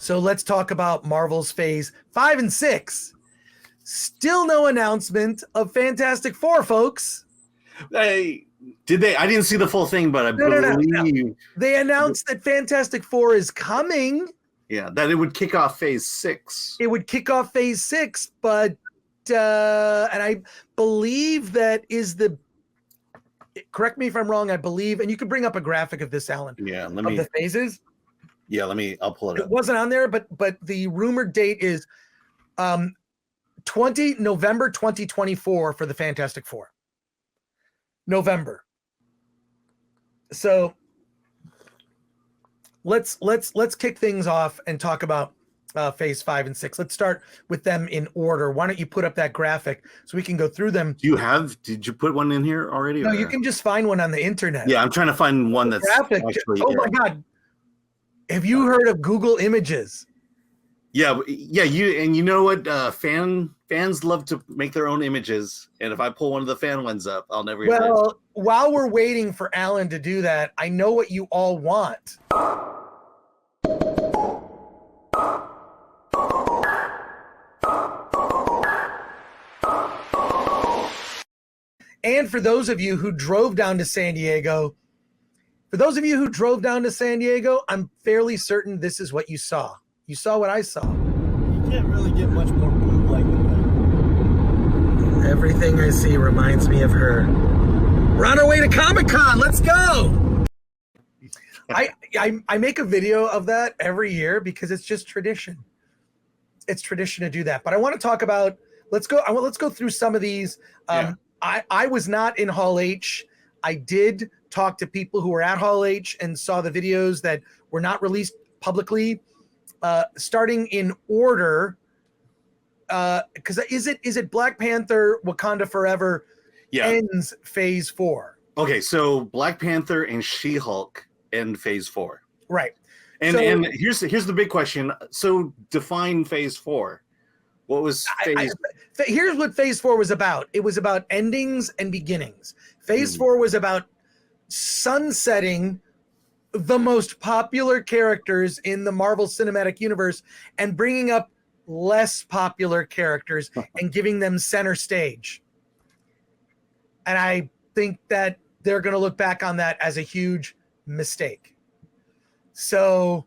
So let's talk about Marvel's Phase 5 and 6. Still no announcement of Fantastic Four, folks. Did they? I didn't see the full thing, but I No. They announced that Fantastic Four is coming. Yeah, that it would kick off Phase 6. It would kick off Phase 6, but and I believe that is the. Correct me if I'm wrong. I believe, and you can bring up a graphic of this, Alan. Yeah, of the phases. Yeah, I'll pull it up. It wasn't on there, but the rumored date is November 2024 for the Fantastic Four. November. So let's kick things off and talk about Phase 5 and 6. Let's start with them in order. Why don't you put up that graphic so we can go through them? Did you put one in here already? No, you can just find one on the internet. Yeah, I'm trying to find one that's graphic. Actually. Oh my God. Have you heard of Google Images? Yeah. You know what? Fans love to make their own images, and if I pull one of the fan ones up, I'll never. Well, while we're waiting for Alan to do that, I know what you all want. And for those of you who drove down to San Diego, I'm fairly certain this is what you saw. You saw what I saw. You can't really get much more bootleg than that. Everything I see reminds me of her. We're on our way to Comic-Con. Let's go. I make a video of that every year because it's just tradition. It's tradition to do that. But I want to talk about, let's go through some of these. I was not in Hall H. I did talk to people who were at Hall H and saw the videos that were not released publicly. Starting in order, because is it Black Panther, Wakanda Forever ends Phase 4? Okay, so Black Panther and She-Hulk end Phase 4. Right. And here's the big question. So define Phase 4. What was Phase? Here's what Phase 4 was about. It was about endings and beginnings. Phase 4 was about sunsetting the most popular characters in the Marvel Cinematic Universe and bringing up less popular characters and giving them center stage. And I think that they're going to look back on that as a huge mistake. So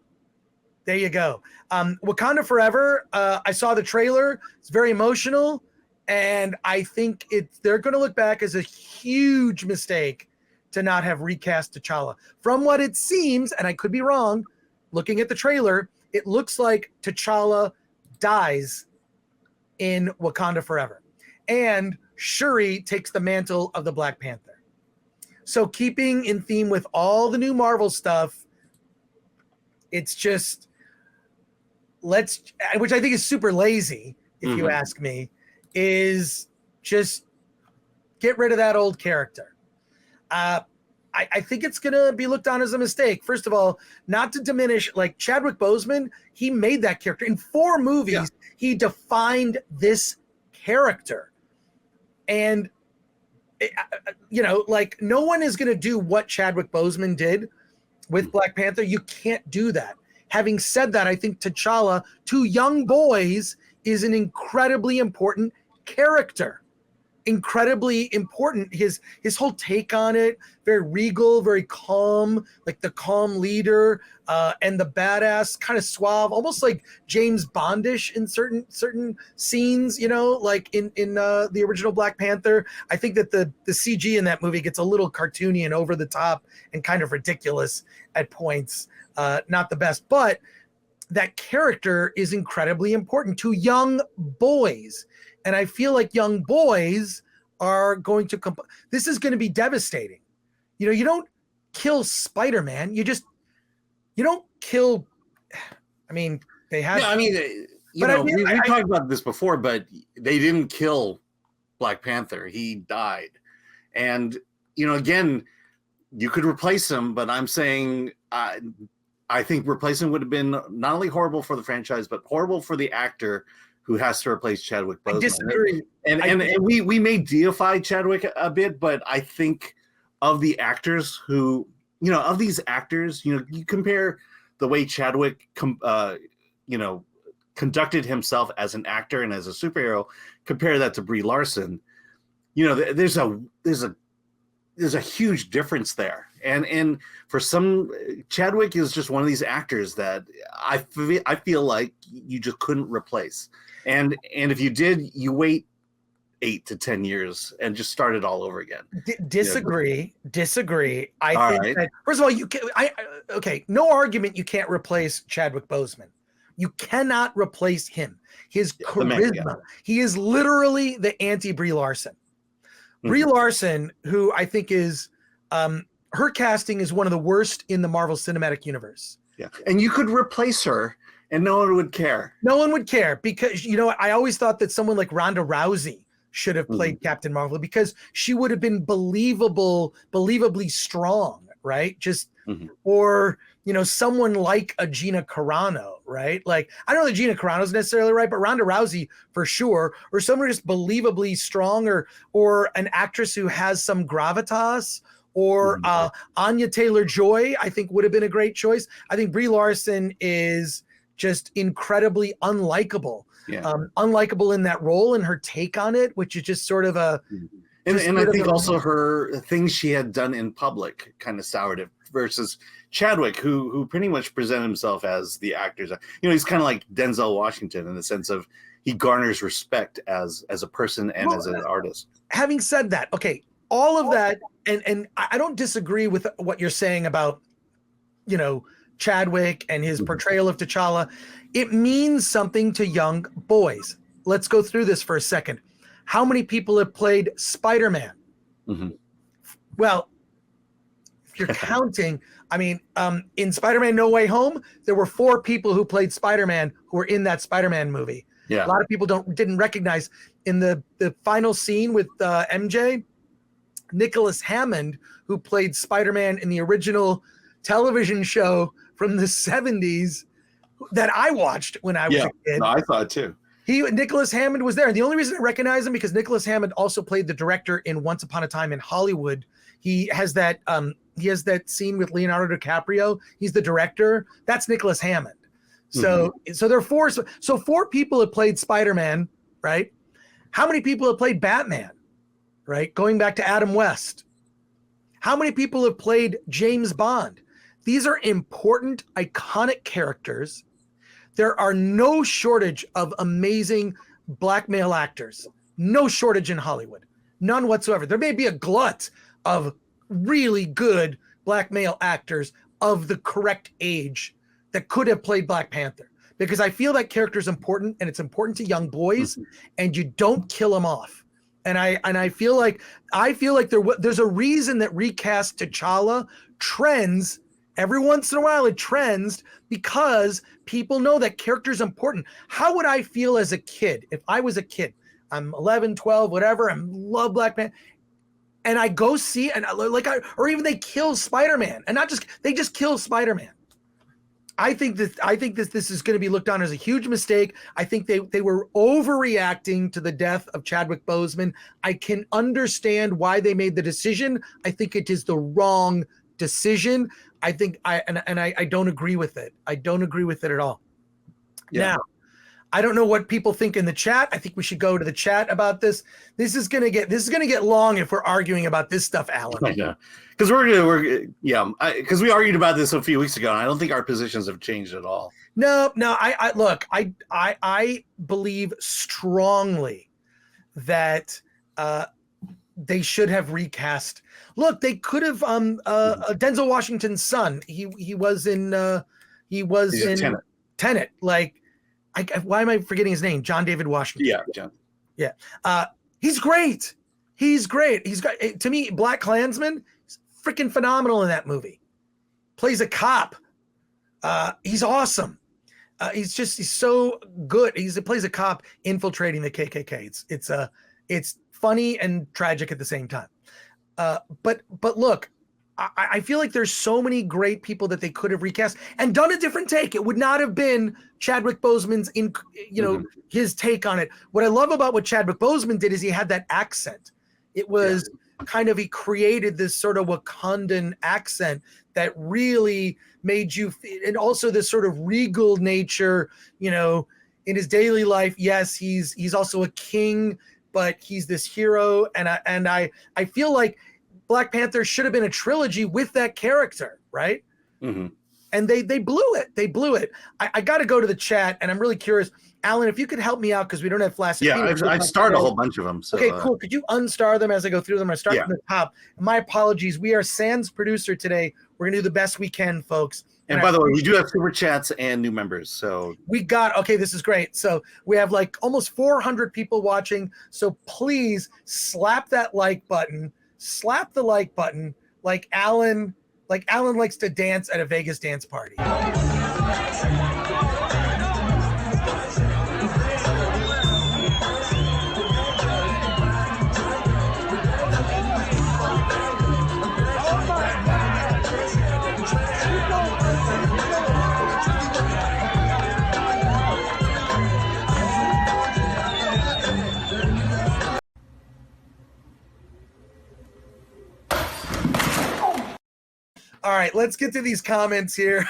there you go. Wakanda Forever, I saw the trailer. It's very emotional. And I think they're going to look back as a huge mistake to not have recast T'Challa. From what it seems, and I could be wrong, looking at the trailer, it looks like T'Challa dies in Wakanda Forever. And Shuri takes the mantle of the Black Panther. So keeping in theme with all the new Marvel stuff, it's just, which I think is super lazy, if you ask me, is just get rid of that old character. I think it's going to be looked on as a mistake. First of all, not to diminish, like Chadwick Boseman, he made that character. In 4 movies, he defined this character. And, like no one is going to do what Chadwick Boseman did with Black Panther. You can't do that. Having said that, I think T'Challa to young boys is an incredibly important character. Incredibly important. His whole take on it, very regal, very calm, like the calm leader, and the badass, kind of suave, almost like James Bondish in certain scenes, like in the original Black Panther. I think that the CG in that movie gets a little cartoony and over the top and kind of ridiculous at points. Not the best, but that character is incredibly important to young boys. And I feel like young boys are going to this is going to be devastating. You don't kill Spider-Man. You don't kill. I mean, they have. Yeah, I mean, we talked about this before, but they didn't kill Black Panther. He died, and again, you could replace him. But I'm saying, I think replacing would have been not only horrible for the franchise, but horrible for the actor who has to replace Chadwick Boseman. I disagree. And we may deify Chadwick a bit, but I think of the actors who, of these actors, you compare the way Chadwick conducted himself as an actor and as a superhero, compare that to Brie Larson, there's a huge difference there. And for some, Chadwick is just one of these actors that I feel like you just couldn't replace. And if you did, you wait 8 to 10 years and just start it all over again. Disagree. I think that, first of all, no argument. You can't replace Chadwick Boseman. You cannot replace him. His charisma. He is literally the anti Brie Larson. Mm-hmm. Brie Larson, who I think is, her casting is one of the worst in the Marvel Cinematic Universe. Yeah, and you could replace her, and no one would care. No one would care because I always thought that someone like Ronda Rousey should have played Captain Marvel because she would have been believably strong, right? Just or someone like a Gina Carano, right? Like I don't know that Gina Carano is necessarily right, but Ronda Rousey for sure, or someone just believably strong, or an actress who has some gravitas, or Anya Taylor-Joy, I think would have been a great choice. I think Brie Larson is just incredibly unlikable. Unlikable in that role and her take on it, which is just sort of a and I think also her things she had done in public kind of soured it versus Chadwick, who pretty much presented himself as the actors. He's kind of like Denzel Washington in the sense of he garners respect as a person and as an artist. Having said that, okay, all of that, and I don't disagree with what you're saying about Chadwick and his portrayal of T'Challa. It means something to young boys. Let's go through this for a second. How many people have played Spider-Man? Well, if you're counting, in Spider-Man No Way Home, there were 4 people who played Spider-Man who were in that Spider-Man movie. Yeah. A lot of people didn't recognize in the final scene with MJ, Nicholas Hammond, who played Spider-Man in the original television show from the 70s that I watched when I was a kid. No, I thought too. Nicholas Hammond was there. The only reason I recognize him because Nicholas Hammond also played the director in Once Upon a Time in Hollywood. He has that scene with Leonardo DiCaprio. He's the director. That's Nicholas Hammond. So there are 4. So 4 people have played Spider-Man, right? How many people have played Batman, right? Going back to Adam West. How many people have played James Bond? These are important, iconic characters. There are no shortage of amazing black male actors. No shortage in Hollywood. None whatsoever. There may be a glut of really good black male actors of the correct age that could have played Black Panther. Because I feel that character is important, and it's important to young boys, and you don't kill them off. And I feel like there's a reason that recast T'Challa trends. Every once in a while it trends because people know that character is important. How would I feel as a kid if I was a kid? I'm 11, 12, whatever. I love Black Panther. And I go see or even they kill Spider-Man and they just kill Spider-Man. I think that this is going to be looked on as a huge mistake. I think they were overreacting to the death of Chadwick Boseman. I can understand why they made the decision. I think it is the wrong decision. I think I don't agree with it. I don't agree with it at all. Yeah. Now, I don't know what people think in the chat. I think we should go to the chat about this. This is gonna get long if we're arguing about this stuff, Alan. Yeah, because because we argued about this a few weeks ago, and I don't think our positions have changed at all. No. I believe strongly that they should have recast. Look, they could have Denzel Washington's son. He was in Tenet. Like, why am I forgetting his name? John David Washington. Yeah, John. Yeah. He's great. To me, Black Klansman is freaking phenomenal in that movie. Plays a cop. He's awesome. He's so good. He plays a cop infiltrating the KKK. It's funny and tragic at the same time. But look, I feel like there's so many great people that they could have recast and done a different take. It would not have been Chadwick Boseman's his take on it. What I love about what Chadwick Boseman did is he had that accent. It was kind of he created this sort of Wakandan accent that really made you, and also this sort of regal nature, you know, in his daily life. Yes, he's also a king, but he's this hero, and I feel like Black Panther should have been a trilogy with that character, right? Mm-hmm. And they blew it. They blew it. I got to go to the chat, and I'm really curious, Alan, if you could help me out because we don't have Flaccid. Yeah, I've started a whole bunch of them. So, okay, cool. Could you unstar them as I go through them? I start yeah. from the top. My apologies. We are Sans producer today. We're gonna do the best we can, folks. And by the way, we do have super chats and new members. So okay, this is great. So we have like almost 400 people watching. So please slap that like button. Slap the like button like Alan likes to dance at a Vegas dance party. All right, let's get to these comments here.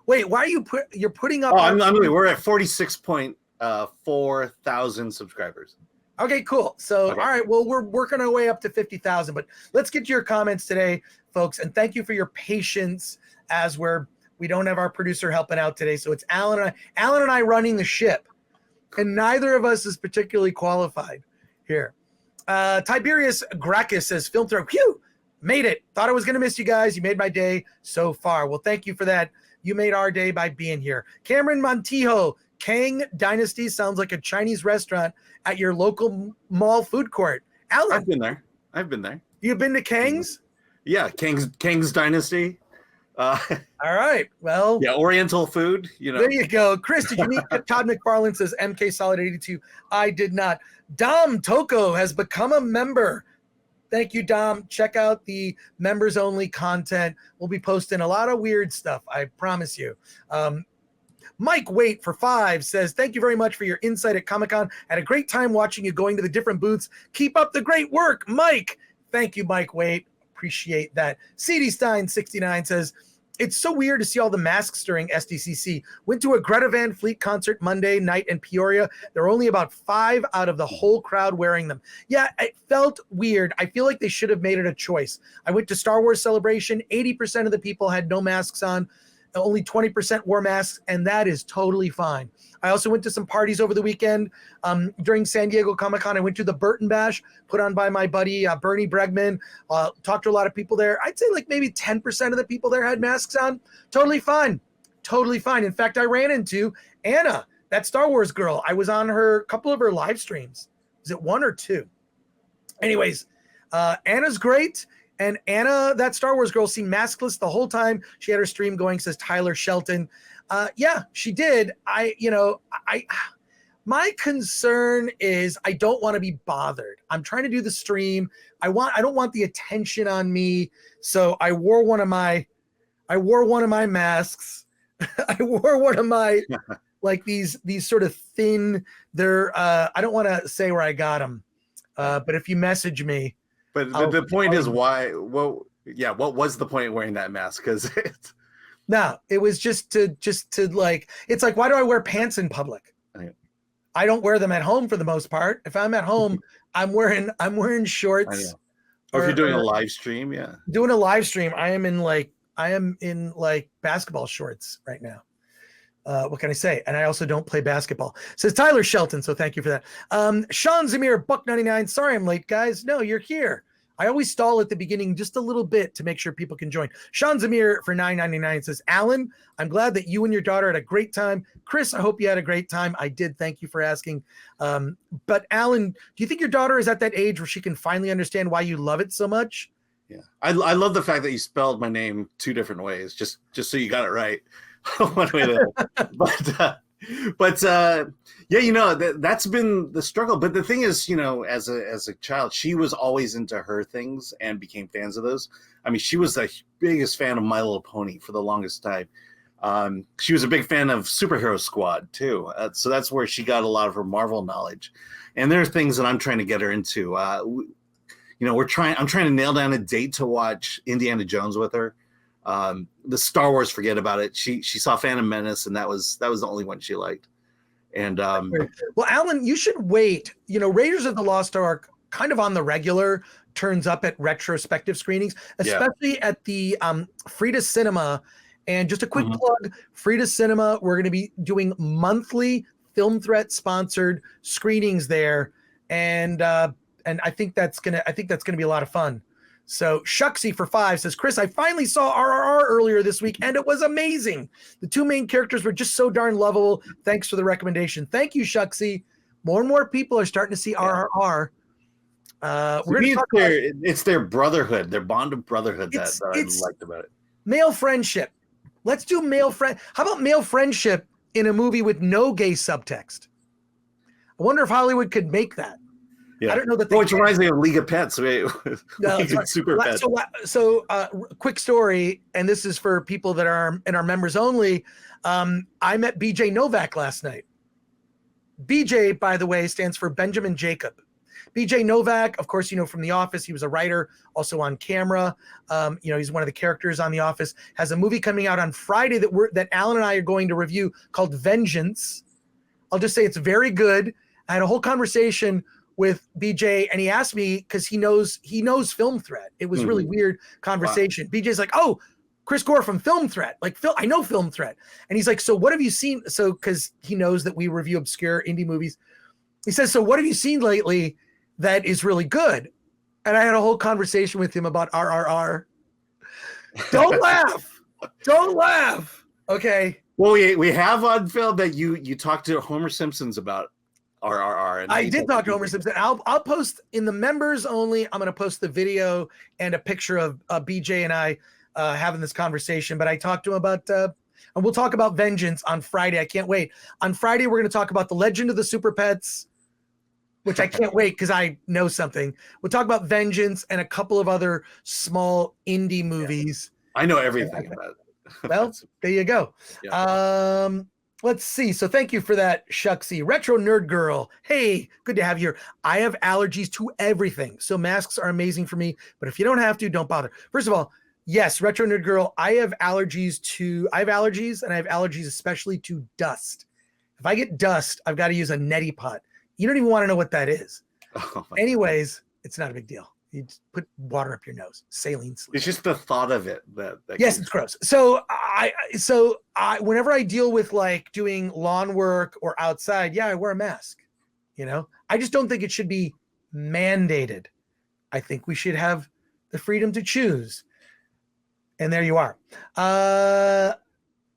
Wait, why are you're putting up? We're at 46.4 thousand subscribers. Okay, cool. So, okay. All right, well, we're working our way up to 50,000, but let's get to your comments today, folks. And thank you for your patience as we don't have our producer helping out today. So it's Alan and I running the ship, and neither of us is particularly qualified here. Tiberius Gracchus says, film throw, phew, made it. Thought I was going to miss you guys. You made my day so far. Well, thank you for that. You made our day by being here. Cameron Montijo, Kang Dynasty sounds like a Chinese restaurant at your local mall food court. Alan, I've been there. You've been to Kang's? Yeah, Kang's Dynasty. All right. Well, yeah, Oriental food. You know. There you go. Chris, did you meet Todd McFarland says MK Solid 82? I did not. Dom Toko has become a member. Thank you, Dom. Check out the members only content. We'll be posting a lot of weird stuff. I promise you. Mike Waite for 5 says, thank you very much for your insight at Comic-Con. Had a great time watching you going to the different booths. Keep up the great work, Mike. Thank you, Mike Waite. Appreciate that. CD Stein 69 says, it's so weird to see all the masks during SDCC. Went to a Greta Van Fleet concert Monday night in Peoria. There were only about 5 out of the whole crowd wearing them. Yeah, it felt weird. I feel like they should have made it a choice. I went to Star Wars Celebration. 80% of the people had no masks on. Only 20% wore masks, and that is totally fine. I also went to some parties over the weekend. During San Diego Comic-Con, I went to the Burton Bash, put on by my buddy Bernie Bregman. Talked to a lot of people there. I'd say like maybe 10% of the people there had masks on. Totally fine. Totally fine. In fact, I ran into Anna, that Star Wars girl. I was on a couple of her live streams. Was it 1 or 2? Anyways, Anna's great. And Anna, that Star Wars girl, seemed maskless the whole time. She had her stream going, says Tyler Shelton. Yeah, she did. My concern is I don't want to be bothered. I'm trying to do the stream. I don't want the attention on me. So I wore one of my masks. I wore one of my like these sort of thin. I don't want to say where I got them, but if you message me. But the point is why? Well, yeah. What was the point of wearing that mask? Because it was just to like. It's like, why do I wear pants in public? I don't wear them at home for the most part. If I'm at home, I'm wearing shorts. Or if you're doing a live stream, yeah. Doing a live stream, I am in basketball shorts right now. What can I say? And I also don't play basketball. Says Tyler Shelton, so thank you for that. Sean Zamir, $1.99. Sorry I'm late, guys. No, you're here. I always stall at the beginning just a little bit to make sure people can join. Sean Zamir for $9.99 says, Alan, I'm glad that you and your daughter had a great time. Chris, I hope you had a great time. I did. Thank you for asking. But Alan, do you think your daughter is at that age where she can finally understand why you love it so much? Yeah. I love the fact that you spelled my name 2 different ways, just so you got it right. One way to, but yeah, that's been the struggle. But the thing is, as a child, she was always into her things and became fans of those. I mean, she was the biggest fan of My Little Pony for the longest time. She was a big fan of Superhero Squad too. So that's where she got a lot of her Marvel knowledge. And there are things that I'm trying to get her into. I'm trying to nail down a date to watch Indiana Jones with her. The Star Wars, forget about it. She saw Phantom Menace, and that was the only one she liked. And well, Alan, you should wait. Raiders of the Lost Ark kind of on the regular turns up at retrospective screenings, especially at the Frida Cinema. And just a quick plug, Frida Cinema, we're going to be doing monthly Film Threat sponsored screenings there. And I think that's gonna be a lot of fun. So Shucksy for 5 says, Chris, I finally saw RRR earlier this week and it was amazing. The 2 main characters were just so darn lovable. Thanks for the recommendation. Thank you, Shucksy. More and more people are starting to see RRR. It's their brotherhood, their bond of brotherhood that I liked about it. Male friendship. Let's do male friend. How about male friendship in a movie with no gay subtext? I wonder if Hollywood could make that. Yeah. I don't know that. Which reminds me of League of Pets. Super Pets. So, quick story, and this is for people that are in our members only. I met BJ Novak last night. BJ, by the way, stands for Benjamin Jacob. BJ Novak, of course, from The Office. He was a writer, also on camera. He's one of the characters on The Office. Has a movie coming out on Friday that Alan and I are going to review called Vengeance. I'll just say it's very good. I had a whole conversation with BJ, and he asked me because he knows Film Threat. It was really weird conversation. Wow. BJ's like, "Oh, Chris Gore from Film Threat. Like, I know Film Threat." And he's like, "So what have you seen?" So because he knows that we review obscure indie movies, he says, "So what have you seen lately that is really good?" And I had a whole conversation with him about RRR. Don't laugh. Don't laugh. Okay. Well, we have on film that you talked to Homer Simpson's about RRR. And I did talk to Homer Simpson. I'll post in the members only. I'm going to post the video and a picture of BJ and I having this conversation. But I talked to him about, and we'll talk about Vengeance on Friday. I can't wait. On Friday, we're going to talk about The Legend of the Super Pets, which I can't wait because I know something. We'll talk about Vengeance and a couple of other small indie movies. Yeah. I know everything about it. Well, there you go. Yeah. Let's see. So thank you for that, Shucksy. Retro Nerd Girl. Hey, good to have you here. I have allergies to everything, so masks are amazing for me. But if you don't have to, don't bother. First of all, yes, Retro Nerd Girl, I have allergies, and I have allergies especially to dust. If I get dust, I've got to use a neti pot. You don't even want to know what that is. Anyways, it's not a big deal. You just put water up your nose, saline sleep. It's just the thought of it that yes, it's gross. So I whenever I deal with like doing lawn work or outside, I wear a mask. I just don't think it should be mandated. I think we should have the freedom to choose. And there you are.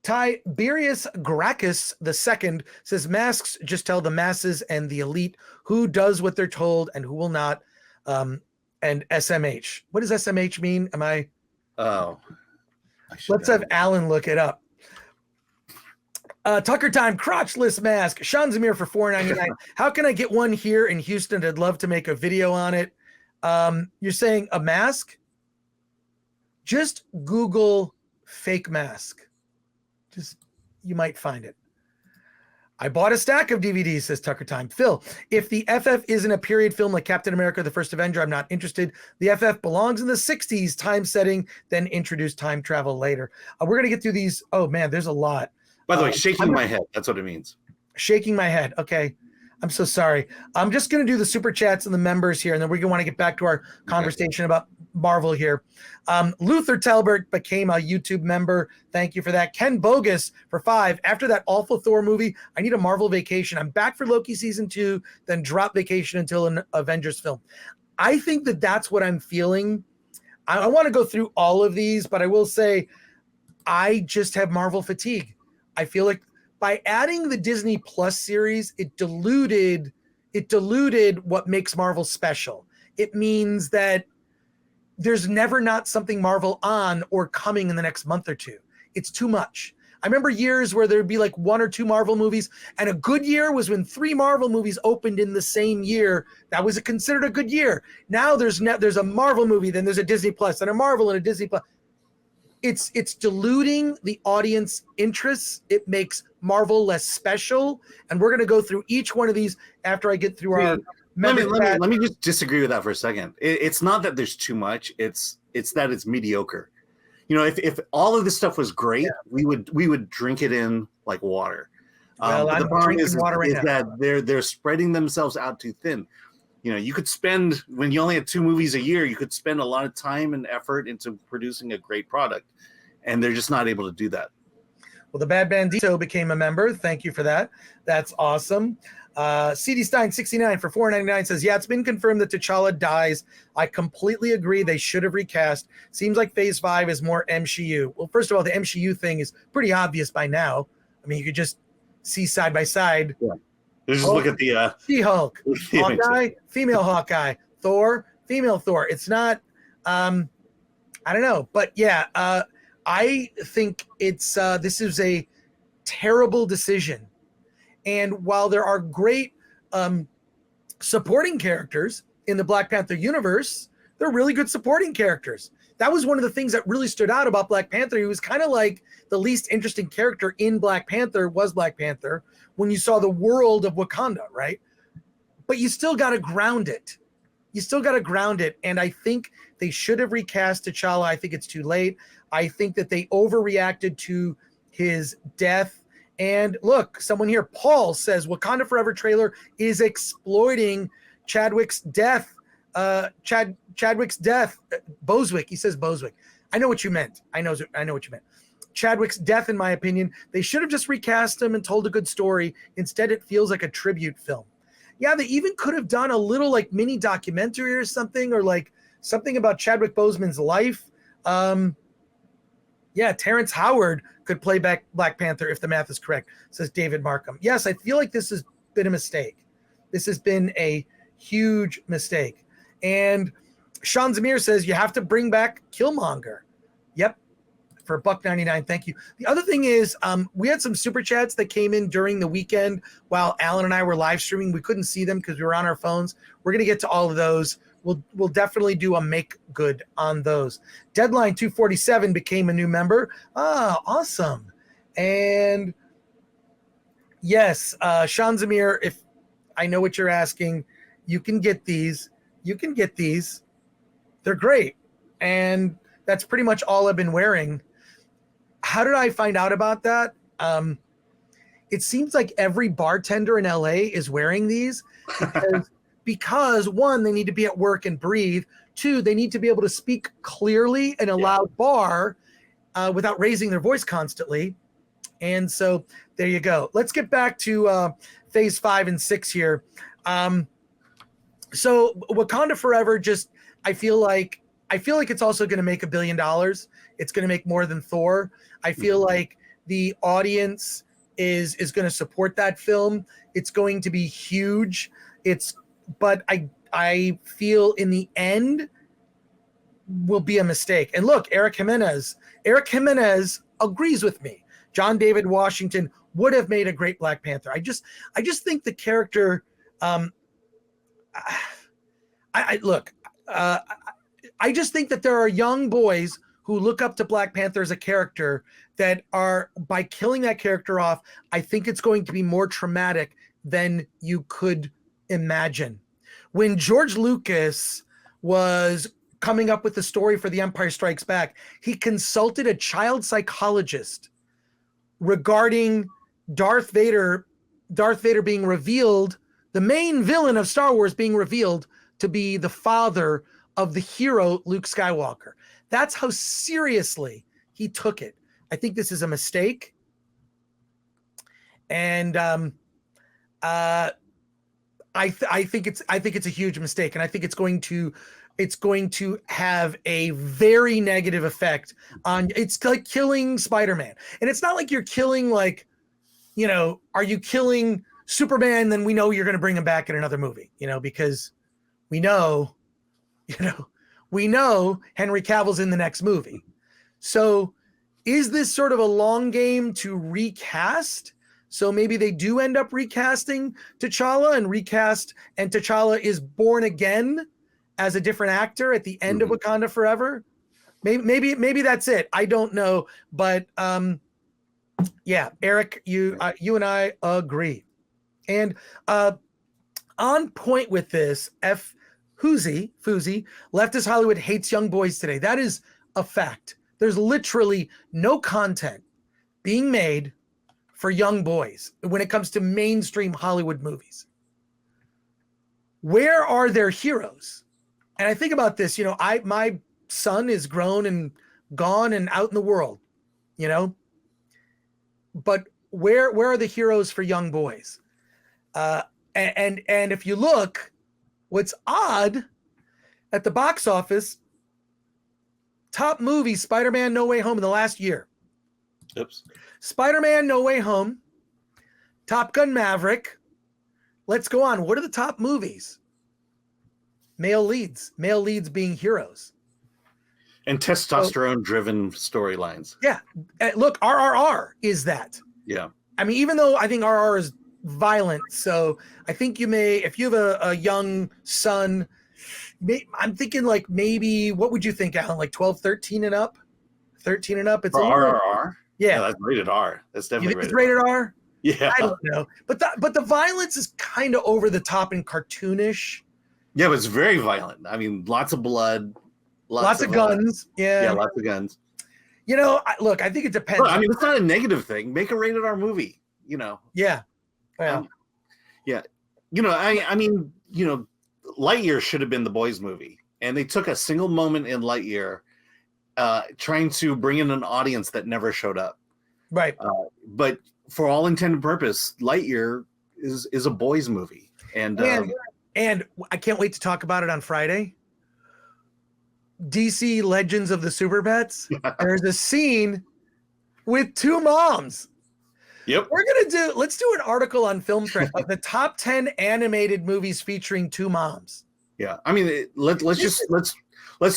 Tiberius Gracchus II says masks just tell the masses and the elite who does what they're told and who will not. And SMH. What does SMH mean? Let's have Alan look it up. Tucker Time crotchless mask. Sean Zamir for $4.99. How can I get one here in Houston? I'd love to make a video on it. You're saying a mask? Just Google fake mask. You might find it. I bought a stack of DVDs, says Tucker Time. Phil, if the FF isn't a period film like Captain America, The First Avenger, I'm not interested. The FF belongs in the 60s time setting, then introduce time travel later. We're going to get through these. Oh, man, there's a lot. By the way, shaking my head. That's what it means. Shaking my head. Okay. I'm so sorry. I'm just going to do the super chats and the members here, and then we're going to want to get back to our conversation about Marvel here. Luther Talbert became a YouTube member. Thank you for that. Ken Bogus for 5. After that awful Thor movie, I need a Marvel vacation. I'm back for Loki season 2, then drop vacation until an Avengers film. I think that's what I'm feeling. I want to go through all of these, but I will say I just have Marvel fatigue. I feel like by adding the Disney Plus series, it diluted what makes Marvel special. It means that there's never not something Marvel on or coming in the next month or two. It's too much. I remember years where there'd be like 1 or 2 Marvel movies, and a good year was when 3 Marvel movies opened in the same year. That was considered a good year. Now there's a Marvel movie, then there's a Disney Plus, and a Marvel and a Disney Plus. It's diluting the audience interests. It makes Marvel less special, and we're going to go through each one of these after I get through Let me just disagree with that for a second. It's not that there's too much. It's that it's mediocre. You know, if all of this stuff was great, we would drink it in like water. Well, but the problem is now. that they're spreading themselves out too thin. You know, you could spend, when you only have 2 movies a year, you could spend a lot of time and effort into producing a great product, and they're just not able to do that. Well, the Bad Bandito became a member. Thank you for that. That's awesome. CD Stein 69 for $4.99 says, yeah, it's been confirmed that T'Challa dies. I completely agree. They should have recast. Seems like Phase 5 is more MCU. Well, first of all, the MCU thing is pretty obvious by now. I mean, you could just see side by side. Yeah. Just look at the She-Hulk, Hawkeye, female Hawkeye, Thor, female Thor. It's not I don't know, but yeah, I think it's this is a terrible decision. And while there are great supporting characters in the Black Panther universe, they're really good supporting characters. That was one of the things that really stood out about Black Panther. He was kind of like the least interesting character in Black Panther was Black Panther when you saw the world of Wakanda, right? But you still got to ground it. You still got to ground it. And I think they should have recast T'Challa. I think it's too late. I think that they overreacted to his death. And look, someone here, Paul, says Wakanda Forever trailer is exploiting Chadwick's death. Chadwick's death. Boswick. He says Boswick. I know what you meant. I know what you meant. Chadwick's death, in my opinion, they should have just recast him and told a good story. Instead, it feels like a tribute film. Yeah, they even could have done a little like mini documentary or something, or like something about Chadwick Boseman's life. Yeah, Terrence Howard could play back Black Panther if the math is correct, says David Markham. Yes, I feel like this has been a mistake. This has been a huge mistake. And Sean Zamir says you have to bring back Killmonger. Yep, for $1.99. Thank you. The other thing is we had some super chats that came in during the weekend while Alan and I were live streaming. We couldn't see them because we were on our phones. We're going to get to all of those. We'll definitely do a make good on those. Deadline 247 became a new member. Ah, awesome. And yes, Sean Zamir, if I know what you're asking, you can get these. You can get these. They're great. And that's pretty much all I've been wearing. How did I find out about that? It seems like every bartender in LA is wearing these because one, they need to be at work and breathe. Two, they need to be able to speak clearly in a loud bar without raising their voice constantly. And so there you go. Let's get back to phase 5 and 6 here. So Wakanda Forever, just I feel like it's also going to make $1 billion. It's going to make more than Thor. I feel like the audience is going to support that film. It's going to be huge. But I feel in the end will be a mistake. And look, Eric Jimenez agrees with me. John David Washington would have made a great Black Panther. I just think the character. I just think that there are young boys who look up to Black Panther as a character that are, by killing that character off, I think it's going to be more traumatic than you could imagine. When George Lucas was coming up with the story for The Empire Strikes Back, he consulted a child psychologist regarding Darth Vader being revealed, the main villain of Star Wars being revealed to be the father of the hero Luke Skywalker. That's how seriously he took it. I think this is a mistake. And I think it's a huge mistake, and I think it's going to have a very negative effect on. It's like killing Spider-Man, and it's not like you're killing are you killing Superman? Then we know you're going to bring him back in another movie, because we know Henry Cavill's in the next movie. So is this sort of a long game to recast? So maybe they do end up recasting T'Challa and T'Challa is born again as a different actor at the end of Wakanda Forever. Maybe that's it. I don't know, but yeah, Eric, you and I agree. And on point with this. Fousey, leftist Hollywood hates young boys today. That is a fact. There's literally no content being made for young boys when it comes to mainstream Hollywood movies. Where are their heroes? And I think about this, my son is grown and gone and out in the world, but where are the heroes for young boys? And if you look, what's odd at the box office, top movie, Spider-Man No Way Home in the last year. Oops. Spider-Man No Way Home, Top Gun Maverick. Let's go on. What are the top movies? Male leads being heroes. And testosterone-driven storylines. Yeah. Look, RRR is that. Yeah. I mean, even though I think RRR is violent, so I think if you have a young son, I'm thinking like maybe, what would you think, Alan? Like 12, 13 and up? 13 and up? It's For RRR? Yeah. That's rated R. That's definitely you think it's rated R. Yeah. I don't know. But the violence is kind of over the top and cartoonish. Yeah, but it's very violent. I mean, lots of blood. Lots of guns. Yeah, lots of guns. Look, I think it depends. Well, I mean, it's not a negative thing. Make a rated R movie, Yeah. Well. Yeah. I mean, Lightyear should have been the boys' movie. And they took a single moment in Lightyear trying to bring in an audience that never showed up. Right. But for all intended purpose, Lightyear is a boys' movie. And I can't wait to talk about it on Friday. DC Legends of the Super Pets. There's a scene with two moms. Yep. Let's do an article on Film Thread of the top 10 animated movies featuring two moms. Yeah. I mean, let's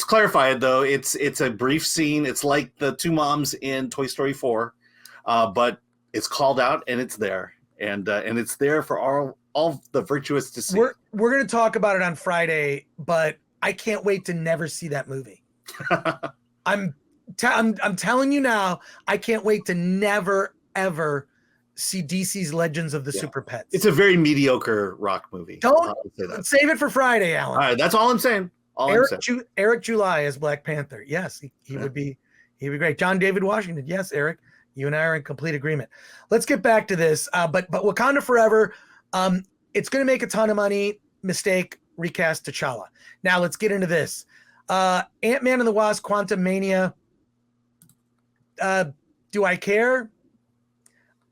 clarify it though. It's a brief scene. It's like the two moms in Toy Story 4, but it's called out and it's there. And it's there for all the virtuous to see. We're going to talk about it on Friday, but I can't wait to never see that movie. I'm telling you now, I can't wait to never ever see DC's Legends of the Super Pets. It's a very mediocre rock movie. Don't save it for Friday, Alan. All right, that's all I'm saying. Eric July as Black Panther. Yes, he would be. He'd be great. John David Washington. Yes, Eric, you and I are in complete agreement. Let's get back to this. But Wakanda Forever, it's going to make a ton of money. Mistake. Recast T'Challa. Now let's get into this. Ant-Man and the Wasp: Quantumania. Do I care?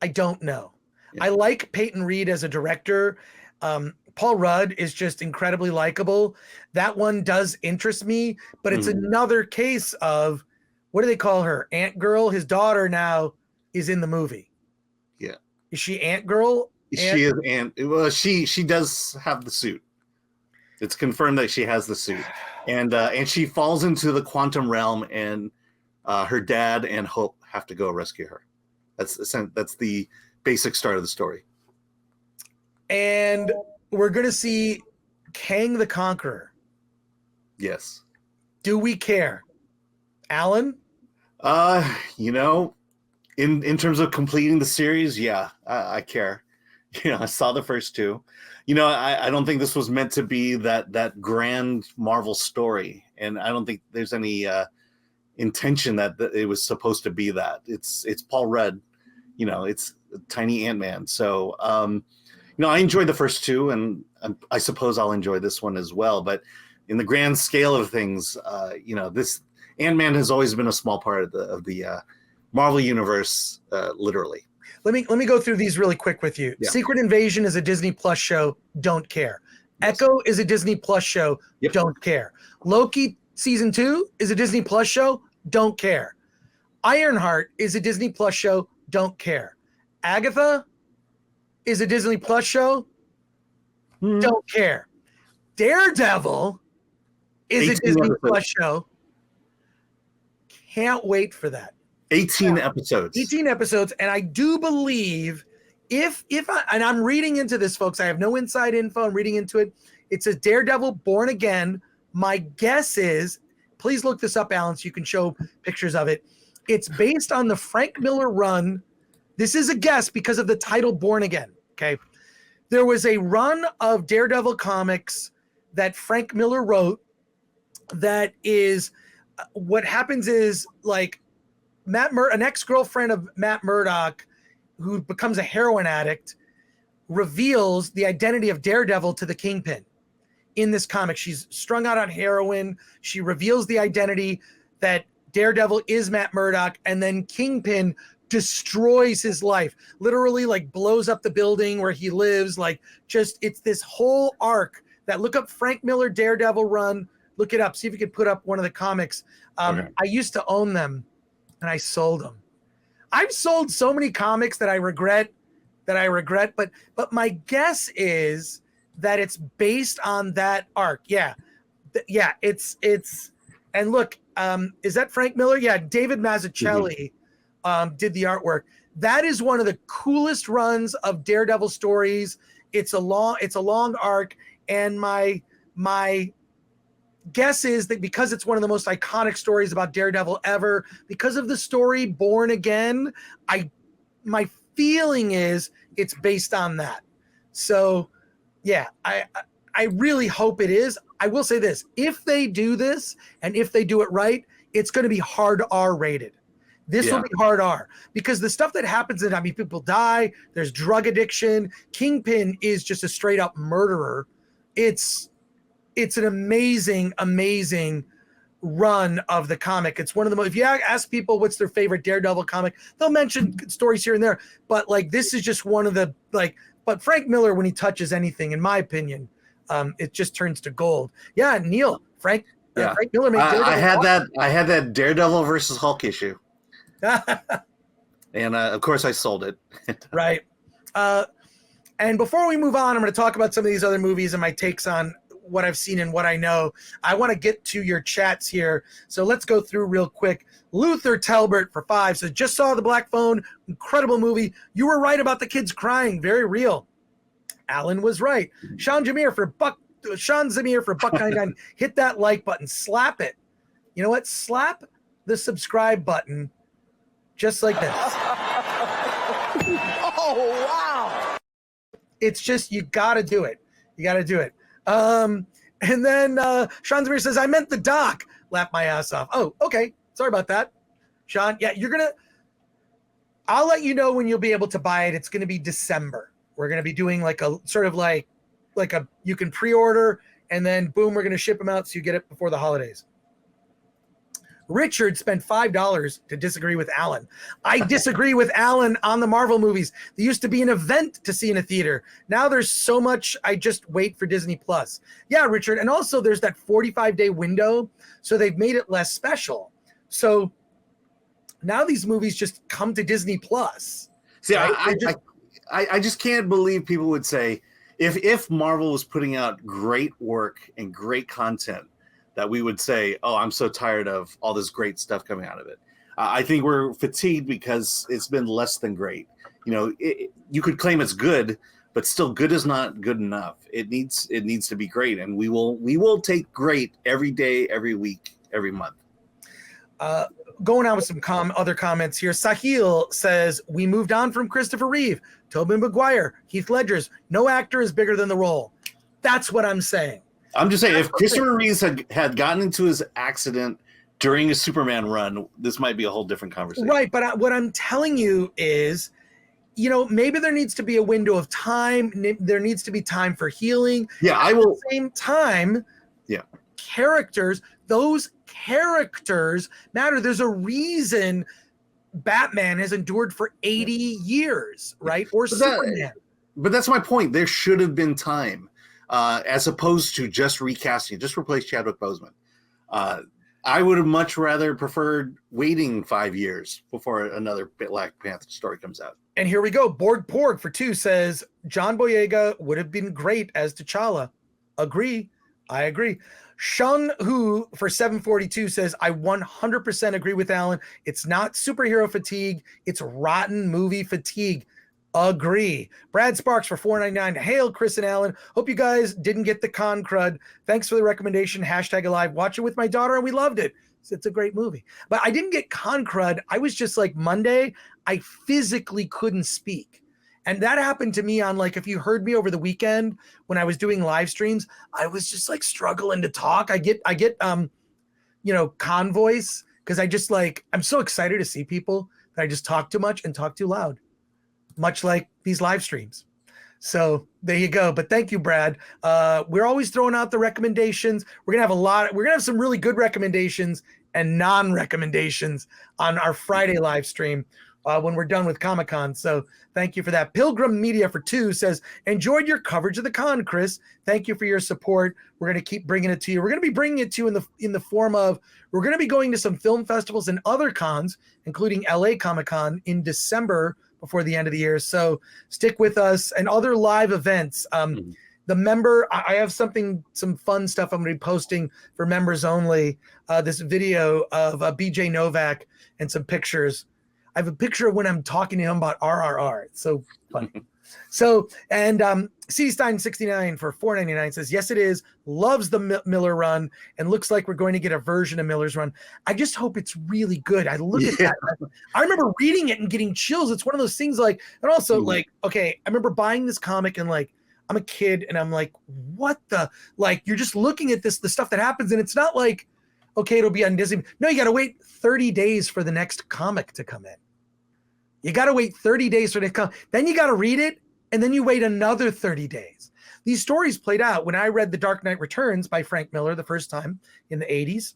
I don't know. Yeah. I like Peyton Reed as a director. Paul Rudd is just incredibly likable. That one does interest me, but it's another case of, what do they call her? Ant Girl. His daughter now is in the movie. Yeah. Is she Ant Girl? She is Ant. Well, she does have the suit. It's confirmed that she has the suit, and she falls into the quantum realm, and her dad and Hope have to go rescue her. That's the basic start of the story. And we're gonna see Kang the Conqueror. Yes. Do we care, Alan? In terms of completing the series, yeah, I care. I saw the first two. I don't think this was meant to be that grand Marvel story, and I don't think there's any intention that it was supposed to be that. It's Paul Rudd, it's a tiny Ant-Man. So, I enjoyed the first two, and I suppose I'll enjoy this one as well. But in the grand scale of things, this Ant-Man has always been a small part of the Marvel universe, literally. Let me go through these really quick with you. Yeah. Secret Invasion is a Disney Plus show. Don't care. Yes. Echo is a Disney Plus show. Yep. Don't care. Loki season 2 is a Disney Plus show. Don't care. Ironheart is a Disney Plus show. Don't care. Agatha is a Disney Plus show. Don't care. Daredevil is a Disney Plus show. Can't wait for that. 18 episodes. 18 episodes, and I do believe I'm reading into this, folks. I have no inside info. I'm reading into it. It says Daredevil Born Again. My guess is, please look this up, Alan, so you can show pictures of it. It's based on the Frank Miller run. This is a guess because of the title Born Again. Okay. There was a run of Daredevil comics that Frank Miller wrote that is what happens is like an ex-girlfriend of Matt Murdock who becomes a heroin addict reveals the identity of Daredevil to the Kingpin in this comic. She's strung out on heroin. She reveals the identity that Daredevil is Matt Murdock, and then Kingpin destroys his life, literally like blows up the building where he lives. Like just, it's this whole arc that look up Frank Miller Daredevil run, look it up, see if you could put up one of the comics. Okay. I used to own them and I sold them. I've sold so many comics that I regret, but my guess is that it's based on that arc. Yeah. Yeah. It's, and look, is that Frank Miller? Yeah. David Mazzucchelli did the artwork. That is one of the coolest runs of Daredevil stories. It's a long arc. And my guess is that because it's one of the most iconic stories about Daredevil ever, because of the story Born Again, my feeling is it's based on that. So yeah, I really hope it is. I will say this, if they do this and if they do it right, it's going to be hard R rated. This will be hard R, because the stuff that happens in, I mean, people die, there's drug addiction. Kingpin is just a straight up murderer. It's an amazing, amazing run of the comic. It's one of the most, if you ask people what's their favorite Daredevil comic, they'll mention stories here and there, but like, this is just one of the, like, but Frank Miller, when he touches anything, in my opinion, it just turns to gold. Yeah. Neil, Frank Miller made Daredevil. I had that Daredevil versus Hulk issue. And of course I sold it. Right. And before we move on, I'm going to talk about some of these other movies and my takes on what I've seen and what I know. I want to get to your chats here. So let's go through real quick. Luther Talbert for 5 says, just saw The Black Phone. Incredible movie. You were right about the kids crying. Very real. Alan was right. Sean Zamir for $1.99. Hit that like button. Slap it. You know what? Slap the subscribe button just like this. Oh, wow. It's just, you got to do it. You got to do it. And then Sean Zamir says, I meant the doc. Laugh my ass off. Oh, okay. Sorry about that. Sean, yeah, I'll let you know when you'll be able to buy it. It's going to be December. We're going to be doing like a sort of like you can pre-order and then boom, we're going to ship them out so you get it before the holidays. Richard spent $5 to disagree with Alan. I disagree with Alan on the Marvel movies. There used to be an event to see in a theater. Now there's so much, I just wait for Disney Plus. Yeah, Richard. And also there's that 45-day window. So they've made it less special. So now these movies just come to Disney Plus. See, right? I just can't believe people would say, if Marvel was putting out great work and great content, that we would say, oh, I'm so tired of all this great stuff coming out of it. I think we're fatigued because it's been less than great. You know, you could claim it's good, but still good is not good enough. It needs to be great. And we will take great every day, every week, every month. Going on with some other comments here. Sahil says, we moved on from Christopher Reeve, Tobey Maguire, Heath Ledger's. No actor is bigger than the role. That's what I'm saying. I'm just saying, if Christopher Reeves had gotten into his accident during a Superman run, this might be a whole different conversation. Right, but what I'm telling you is, you know, maybe there needs to be a window of time. There needs to be time for healing. Yeah, At the same time, those characters matter. There's a reason Batman has endured for 80 years, right? Or Superman. But that's my point. There should have been time. As opposed to just recasting, just replace Chadwick Boseman. I would have much rather preferred waiting 5 years before another Black Panther story comes out. And here we go. Borg Porg for 2 says, John Boyega would have been great as T'Challa. Agree. I agree. Shung Hu for 742 says, I 100% agree with Alan. It's not superhero fatigue. It's rotten movie fatigue. Agree. Brad Sparks for $4.99. Hail, Chris and Alan. Hope you guys didn't get the con crud. Thanks for the recommendation. #alive. Watch it with my daughter and we loved it. It's a great movie. But I didn't get con crud. I was just like Monday, I physically couldn't speak. And that happened to me on, like, if you heard me over the weekend when I was doing live streams, I was just like struggling to talk. I get con voice because I just like, I'm so excited to see people that I just talk too much and talk too loud, much like these live streams. So there you go. But thank you, Brad. We're always throwing out the recommendations. We're gonna have some really good recommendations and non-recommendations on our Friday live stream when we're done with Comic-Con. So thank you for that. Pilgrim Media for 2 says, enjoyed your coverage of the con, Chris. Thank you for your support. We're going to keep bringing it to you. We're going to be bringing it to you in the form of, we're going to be going to some film festivals and other cons, including LA Comic-Con in December before the end of the year. So stick with us, and other live events. The member, I have some fun stuff I'm going to be posting for members only. This video of BJ Novak and some pictures. I have a picture of when I'm talking to him about RRR. It's so funny. So, and C Stein 69 for $4.99 says, yes, it is. Loves the Miller run and looks like we're going to get a version of Miller's run. I just hope it's really good. I look at that. I remember reading it and getting chills. It's one of those things like, and also like, okay, I remember buying this comic and like, I'm a kid and I'm like, what the, like, you're just looking at the stuff that happens. And it's not like, okay, it'll be on Disney. No, you got to wait 30 days for the next comic to come in. You got to wait 30 days for it to come. Then you got to read it, and then you wait another 30 days. These stories played out when I read The Dark Knight Returns by Frank Miller the first time in the 80s.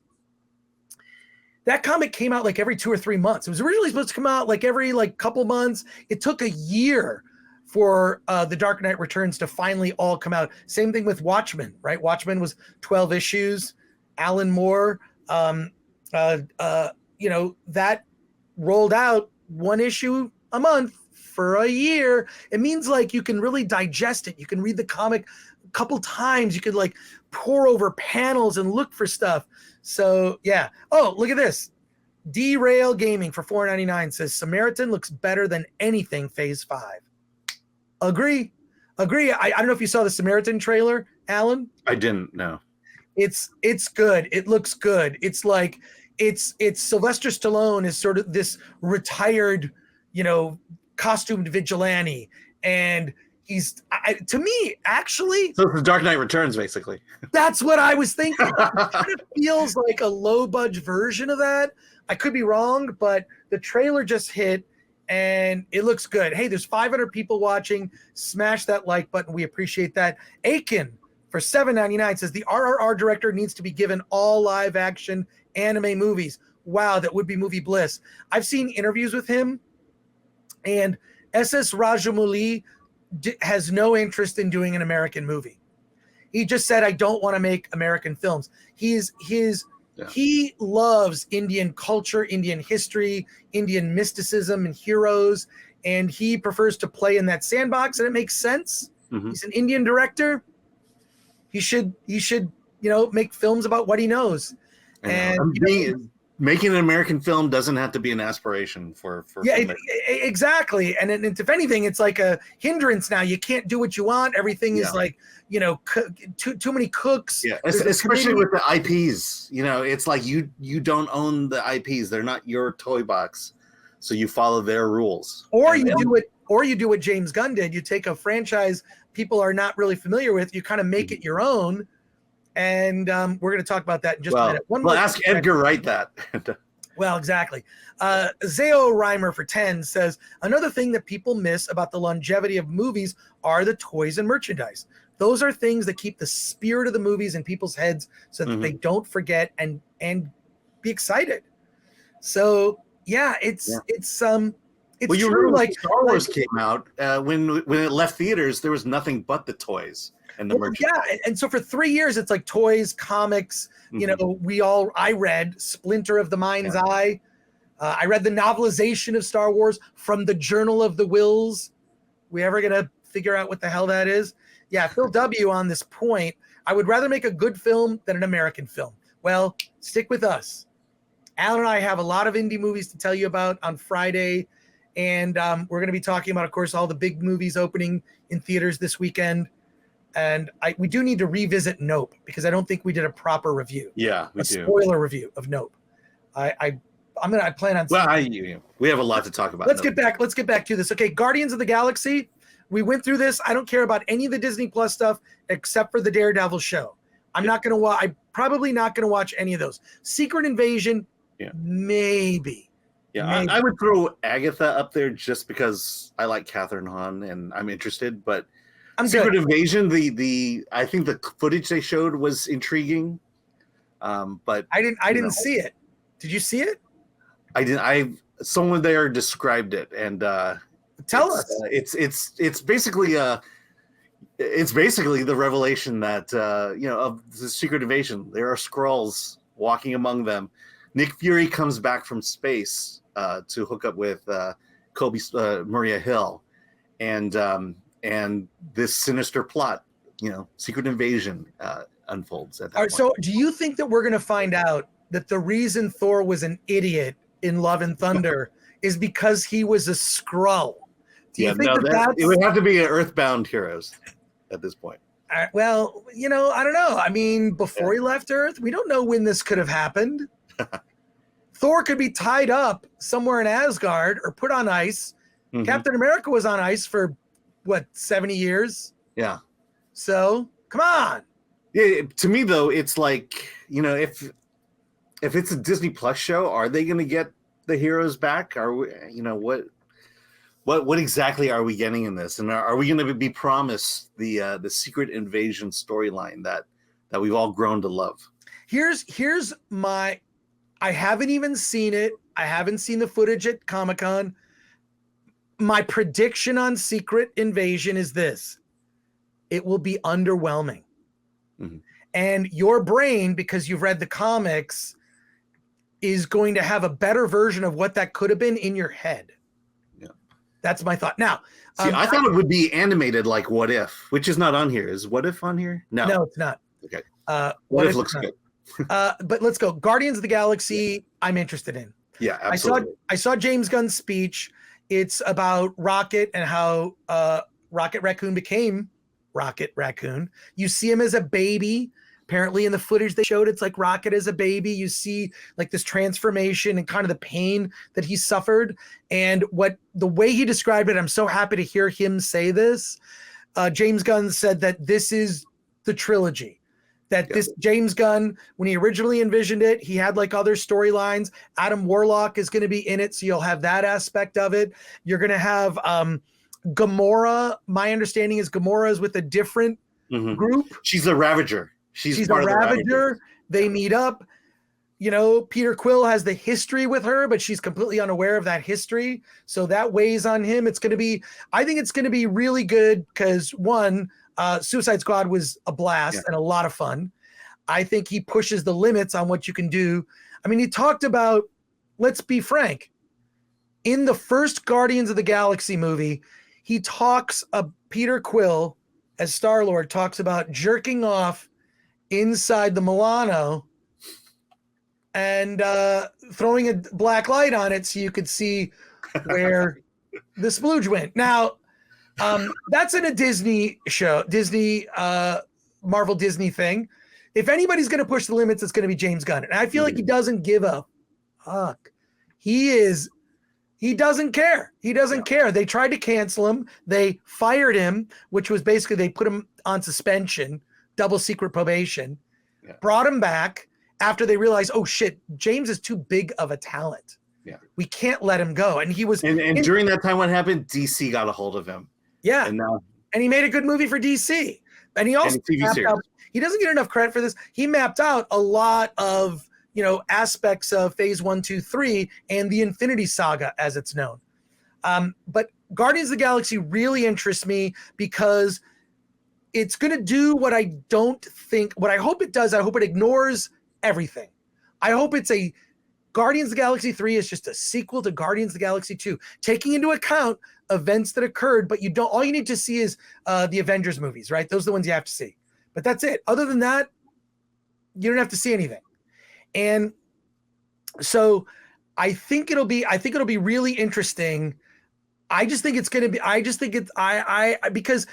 That comic came out like every 2 or 3 months. It was originally supposed to come out like every couple months. It took a year for The Dark Knight Returns to finally all come out. Same thing with Watchmen, right? Watchmen was 12 issues. Alan Moore, that rolled out 1 issue a month for a year. It means like you can really digest it. You can read the comic a couple times. You could like pour over panels and look for stuff. So yeah. Oh, look at this. Derail Gaming for $4.99 says Samaritan looks better than anything Phase 5. Agree. I don't know if you saw the Samaritan trailer, Alan. I didn't. No. It's good. It looks good. It's like it's Sylvester Stallone is sort of this retired, costumed vigilante, and he's to me actually. So it's the Dark Knight Returns, basically. That's what I was thinking. It kind of feels like a low budget version of that. I could be wrong, but the trailer just hit, and it looks good. Hey, there's 500 people watching. Smash that like button. We appreciate that. Aiken for $7.99 says the RRR director needs to be given all live action anime movies. Wow, that would be movie bliss. I've seen interviews with him, and SS Rajamouli has no interest in doing an American movie. He just said, I don't want to make American films. He loves Indian culture, Indian history, Indian mysticism and heroes, and he prefers to play in that sandbox, and it makes sense. He's an Indian director. He should make films about what he knows. And making an American film doesn't have to be an aspiration for exactly. And if anything, it's like a hindrance now. You can't do what you want. Everything is like, too many cooks. Yeah, especially with the IPs. It's like you don't own the IPs. They're not your toy box, so you follow their rules. Or you do what James Gunn did. You take a franchise people are not really familiar with. You kind of make it your own. And we're going to talk about that in just a minute. Ask Edgar Wright that. Well, exactly. Zao Reimer for 10 says, another thing that people miss about the longevity of movies are the toys and merchandise. Those are things that keep the spirit of the movies in people's heads so that they don't forget and be excited. So yeah, it's true. Like Star Wars came out, when it left theaters, there was nothing but the toys. And so for 3 years, it's like toys, comics. I read Splinter of the Mind's Eye. I read the novelization of Star Wars from the Journal of the Wills. We ever gonna figure out what the hell that is? Yeah, Phil W. on this point. I would rather make a good film than an American film. Well, stick with us. Alan and I have a lot of indie movies to tell you about on Friday, and we're going to be talking about, of course, all the big movies opening in theaters this weekend. And we do need to revisit Nope, because I don't think we did a proper review. Yeah, we do. Spoiler review of Nope. I plan on. Well, we have a lot to talk about. Let's get back to this. Okay, Guardians of the Galaxy. We went through this. I don't care about any of the Disney Plus stuff except for the Daredevil show. I'm not going to watch. I'm probably not going to watch any of those. Secret Invasion, maybe. Yeah, maybe. I would throw Agatha up there just because I like Catherine Hahn and I'm interested. But Secret Invasion, I think the footage they showed was intriguing. But I didn't see it. Did you see it? I didn't. Someone there described it, and tell us. It's basically the revelation that of the Secret Invasion. There are Skrulls walking among them. Nick Fury comes back from space to hook up with Maria Hill, and this sinister plot, Secret Invasion, unfolds at that point. So, do you think that we're going to find out that the reason Thor was an idiot in Love and Thunder is because he was a Skrull? Do you think it would have to be Earthbound heroes at this point? Well, I don't know. I mean, before he left Earth, we don't know when this could have happened. Thor could be tied up somewhere in Asgard or put on ice. Mm-hmm. Captain America was on ice for 70 years? Yeah. So, come on. Yeah, to me though, it's like, if it's a Disney Plus show, are they going to get the heroes back? Are we, what exactly are we getting in this? And are we going to be promised the Secret Invasion storyline that we've all grown to love? Here's my, I haven't even seen it. I haven't seen the footage at Comic-Con. My prediction on Secret Invasion is this: it will be underwhelming. Mm-hmm. And your brain, because you've read the comics, is going to have a better version of what that could have been in your head. Yeah. That's my thought. Now, I thought it would be animated like What If, which is not on here. Is What If on here? No, it's not. Okay. What If looks good. But let's go. Guardians of the Galaxy, I'm interested in. Yeah, absolutely. I saw James Gunn's speech. It's about Rocket and how Rocket Raccoon became Rocket Raccoon. You see him as a baby. Apparently in the footage they showed, it's like Rocket as a baby. You see like this transformation and kind of the pain that he suffered. And the way he described it, I'm so happy to hear him say this. James Gunn said that this is the trilogy. This James Gunn, when he originally envisioned it, he had like other storylines. Adam Warlock is going to be in it, so you'll have that aspect of it. You're going to have Gamora. My understanding is Gamora is with a different group. She's a Ravager. She's a Ravager. They meet up. Peter Quill has the history with her, but she's completely unaware of that history. So that weighs on him. I think it's going to be really good because one, Suicide Squad was a blast and a lot of fun. I think he pushes the limits on what you can do. I mean, he talked about, let's be frank, in the first Guardians of the Galaxy movie, Peter Quill as Star-Lord talks about jerking off inside the Milano and throwing a black light on it so you could see where the splooge went. Now, that's in a Disney show, Marvel Disney thing. If anybody's going to push the limits, it's going to be James Gunn. And I feel like he doesn't give a fuck. He doesn't care. He doesn't care. They tried to cancel him. They fired him, which was basically they put him on suspension, double secret probation, brought him back after they realized, oh shit, James is too big of a talent. Yeah. We can't let him go. And he was and during that time, what happened? DC got a hold of him. Yeah. And he made a good movie for DC. And he also he doesn't get enough credit for this. He mapped out a lot of, aspects of phase 1, 2, 3 and the Infinity Saga as it's known. But Guardians of the Galaxy really interests me because it's going to do what I hope it does. I hope it ignores everything. I hope it's Guardians of the Galaxy 3 is just a sequel to Guardians of the Galaxy 2, taking into account events that occurred, but all you need to see is the Avengers movies, right? Those are the ones you have to see. But that's it. Other than that, you don't have to see anything. And so I think it'll be really interesting. I just think it's going to be, because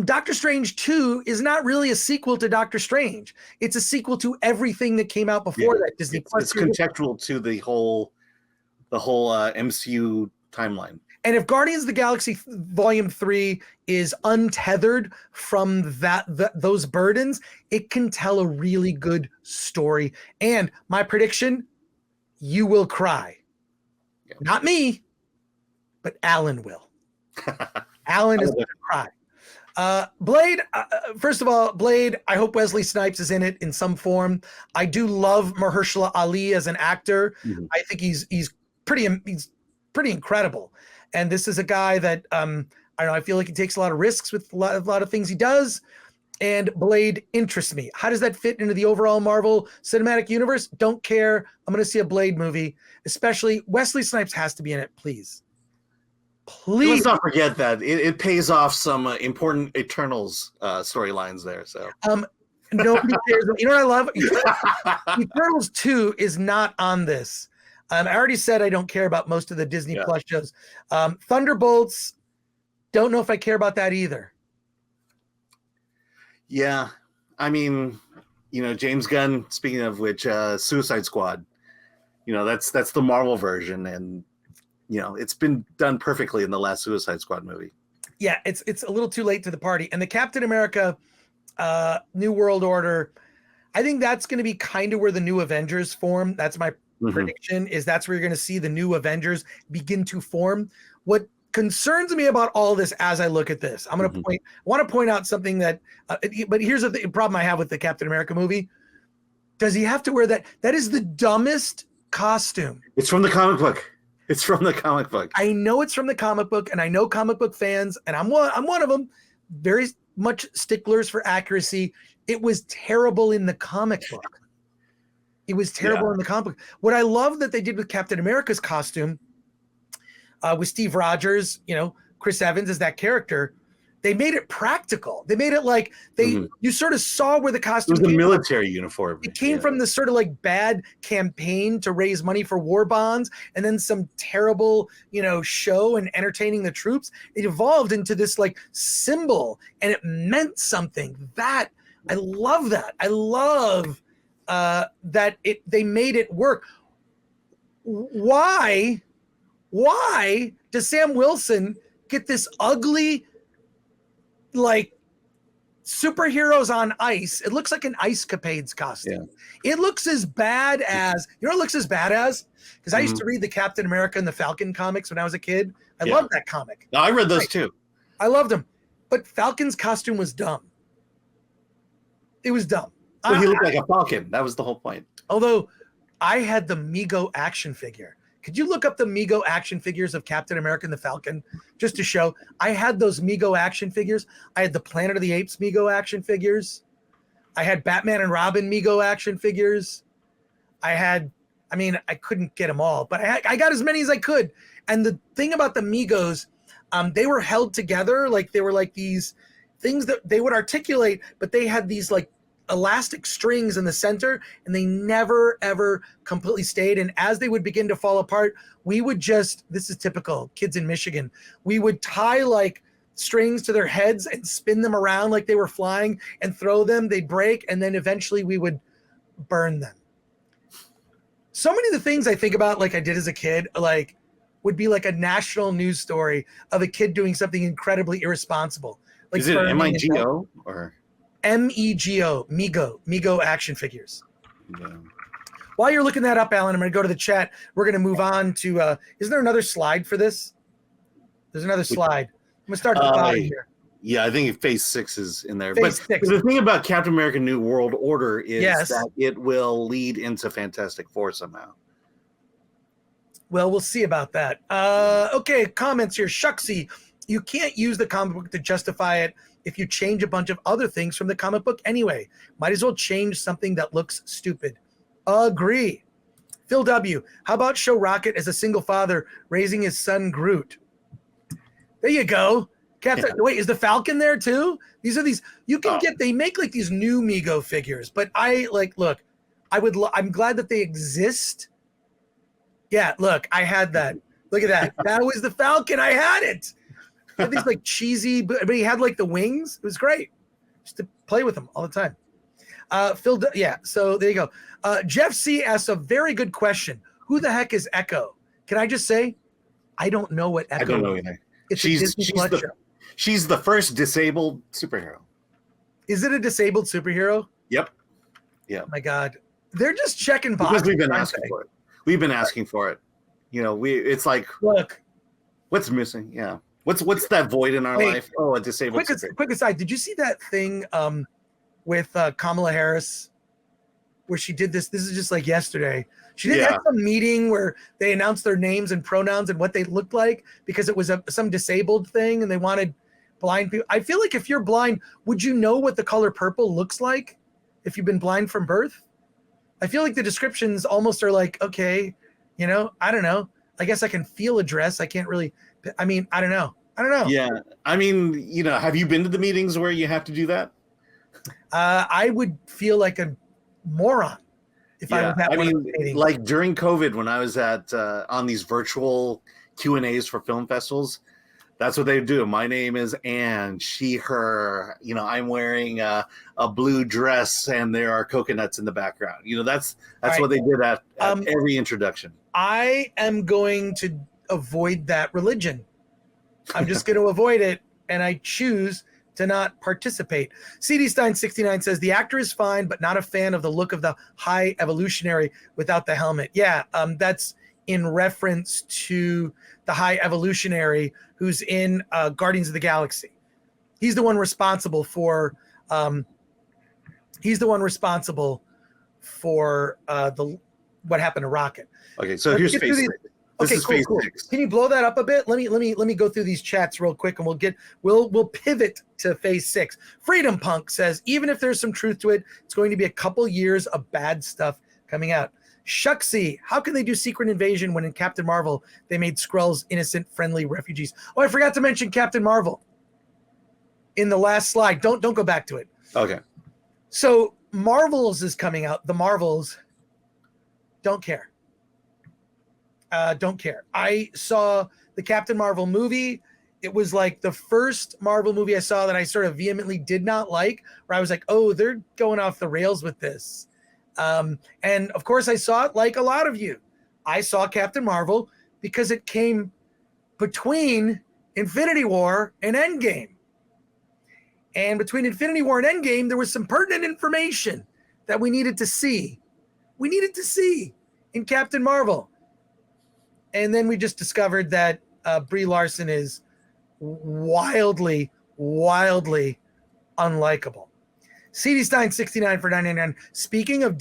Doctor Strange 2 is not really a sequel to Doctor Strange. It's a sequel to everything that came out before that Disney Plus. It's contextual to the whole MCU timeline. And if Guardians of the Galaxy Volume 3 is untethered from those burdens, it can tell a really good story. And my prediction, you will cry. Yeah. Not me, but Alan will. Alan is going to cry. Blade, first of all, Blade, I hope Wesley Snipes is in it in some form. I do love Mahershala Ali as an actor. Mm-hmm. I think he's pretty incredible. And this is a guy that I don't know. I feel like he takes a lot of risks with a lot of things he does. And Blade interests me. How does that fit into the overall Marvel Cinematic Universe? Don't care. I'm going to see a Blade movie. Especially Wesley Snipes has to be in it, please. Please. Let's not forget that it pays off some important Eternals storylines there. So nobody cares. You know what I love? Eternals 2 is not on this. I already said I don't care about most of the Disney Plus shows. Thunderbolts, don't know if I care about that either. Yeah, I mean, James Gunn. Speaking of which, Suicide Squad. That's the Marvel version, and it's been done perfectly in the last Suicide Squad movie. Yeah, it's a little too late to the party. And the Captain America New World Order, I think that's going to be kind of where the new Avengers form. That's my prediction, is that's where you're going to see the new Avengers begin to form. What concerns me about all this as I look at this, I want to point out something that, but here's the problem I have with the Captain America movie. Does he have to wear that? That is the dumbest costume. It's from the comic book. It's from the comic book. I know it's from the comic book, and I know comic book fans, and I'm one of them, very much sticklers for accuracy. It was terrible in the comic book. It was terrible in the comic book. What I love that they did with Captain America's costume, with Steve Rogers, Chris Evans as that character, they made it practical. They made it like you sort of saw where the costume came from. It was a military uniform. It came from this sort of like bad campaign to raise money for war bonds, and then some terrible, show and entertaining the troops. It evolved into this like symbol, and it meant something. That I love that. I love that they made it work. Why does Sam Wilson get this ugly, like, superheroes on ice? It looks like an Ice Capades costume. Yeah. It looks as bad as, it looks as bad as, because I used to read the Captain America and the Falcon comics when I was a kid. I loved that comic. No, I read those too. I loved them. But Falcon's costume was dumb. It was dumb. Well, he looked like a falcon. That was the whole point. Although I had the Mego action figure. Could you look up the Mego action figures of Captain America and the Falcon just to show? I had those Mego action figures. I had the Planet of the Apes Mego action figures. I had Batman and Robin Mego action figures. I couldn't get them all, but I got as many as I could. And the thing about the Megos, they were held together. Like they were like these things that they would articulate, but they had these like elastic strings in the center, and they never ever completely stayed. And as they would begin to fall apart, we would just, this is typical kids in Michigan, we would tie like strings to their heads and spin them around like they were flying and throw them. They'd break, and then eventually we would burn them. So many of the things I think about, like I did as a kid, like would be like a national news story of a kid doing something incredibly irresponsible. Like, is it M-I-G-O or M-E-G-O, Mego action figures. Yeah. While you're looking that up, Alan, I'm going to go to the chat. We're going to move on to, isn't there another slide for this? There's another slide. I'm going to start at the bottom here. Yeah, I think Phase 6 is in there. Phase 6. The thing about Captain America New World Order is that it will lead into Fantastic Four somehow. Well, we'll see about that. Okay, comments here. Shucksy, you can't use the comic book to justify it if you change a bunch of other things from the comic book anyway. Might as well change something that looks stupid. Agree. Phil W., how about show Rocket as a single father raising his son Groot? There you go. Wait, is the Falcon there too? These are these, you can get, they make like these new Mego figures, but I'm glad that they exist. Yeah, look, I had that. Look at that. That was the Falcon. I had it. Had these like cheesy, but he had like the wings. It was great just to play with them all the time. Phil, so there you go. Jeff C asks a very good question. Who the heck is Echo? Can I just say, I don't know what Echo I don't know is. either. It's a Disney Plus show. She's the first disabled superhero. Is it a disabled superhero? Yep. Yeah. Oh my God. They're just checking boxes. Because we've been asking for it. We've been asking for it. You know, it's like, look, what's missing? Yeah. What's that void in our life? Oh, a disabled superhero. Quick aside, did you see that thing with Kamala Harris where she did this? This is just like yesterday. She did have some meeting where they announced their names and pronouns and what they looked like because it was some disabled thing and they wanted blind people. I feel like if you're blind, would you know what the color purple looks like if you've been blind from birth? I feel like the descriptions almost are like, okay, you know, I don't know. I guess I can feel a dress. I can't really, I mean, I don't know. Yeah. I mean, you know, have you been to the meetings where you have to do that? I would feel like a moron if I was at one of the meetings. Like during COVID, when I was at on these virtual Q&As for film festivals, that's what they do. My name is Anne, she, her. You know, I'm wearing a blue dress, and there are coconuts in the background. You know, that's right. What they did at every introduction. I am going to avoid that religion. I'm just going to avoid it, and I choose to not participate. CD Stein 69 says the actor is fine, but not a fan of the look of the High Evolutionary without the helmet. Yeah, that's in reference to the High Evolutionary who's in Guardians of the Galaxy. He's the one responsible for what happened to Rocket. Okay, so here's Phase 6. This is Phase 6. Can you blow that up a bit? Let me go through these chats real quick, and we'll pivot to Phase 6. Freedom Punk says, even if there's some truth to it, it's going to be a couple years of bad stuff coming out. Shucksy, how can they do Secret Invasion when in Captain Marvel they made Skrulls innocent, friendly refugees? Oh, I forgot to mention Captain Marvel in the last slide. Don't go back to it. Okay. So Marvels is coming out. The Marvels don't care. Don't care. I saw the Captain Marvel movie. It was like the first Marvel movie I saw that I sort of vehemently did not like, where I was like, oh, they're going off the rails with this. And of course I saw it like a lot of you. I saw Captain Marvel because it came between Infinity War and Endgame. And between Infinity War and Endgame, there was some pertinent information that we needed to see. We needed to see in Captain Marvel. And then we just discovered that Brie Larson is wildly, wildly unlikable. CD Stein 69 for 99. Speaking of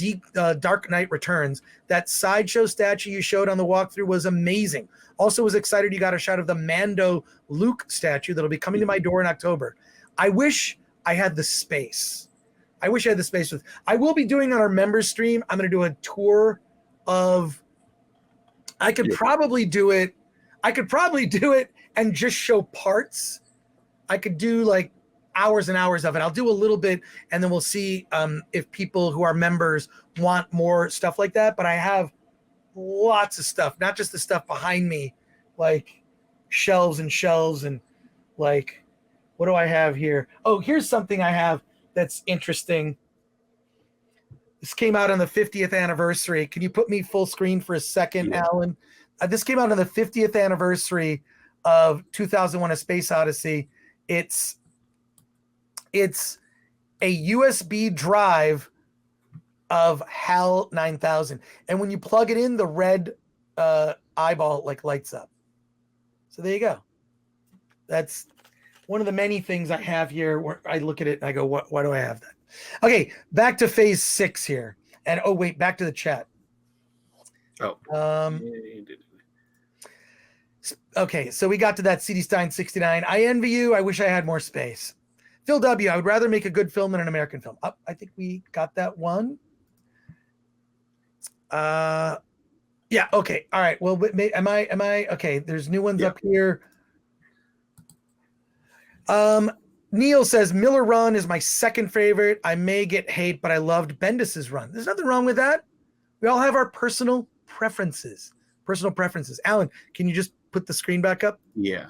Dark Knight Returns, that sideshow statue you showed on the walkthrough was amazing. Also was excited you got a shot of the Mando Luke statue that'll be coming to my door in October. I wish I had the space. I will be doing on our members stream. I'm going to do a tour of. I could probably do it and just show parts. I could do like hours and hours of it. I'll do a little bit, and then we'll see if people who are members want more stuff like that. But I have lots of stuff, not just the stuff behind me, like shelves and like, what do I have here? Oh, here's something I have that's interesting. This came out on the 50th anniversary. Can you put me full screen for a second, Alan? This came out on the 50th anniversary of 2001: A Space Odyssey. It's a USB drive of HAL 9000. And when you plug it in, the red eyeball like lights up. So there you go. That's one of the many things I have here where I look at it and I go, why do I have that? Okay, back to Phase 6 here. And oh wait, back to the chat. Okay, so we got to that CD Stein 69. I envy you. I wish I had more space. Phil W., I would rather make a good film than an American film. I think we got that one. Yeah, okay. All right. Well, am I okay? There's new ones up here. Neil says Miller Run is my second favorite. I may get hate, but I loved Bendis's run. There's nothing wrong with that. We all have our personal preferences. Alan, can you just put the screen back up? Yeah.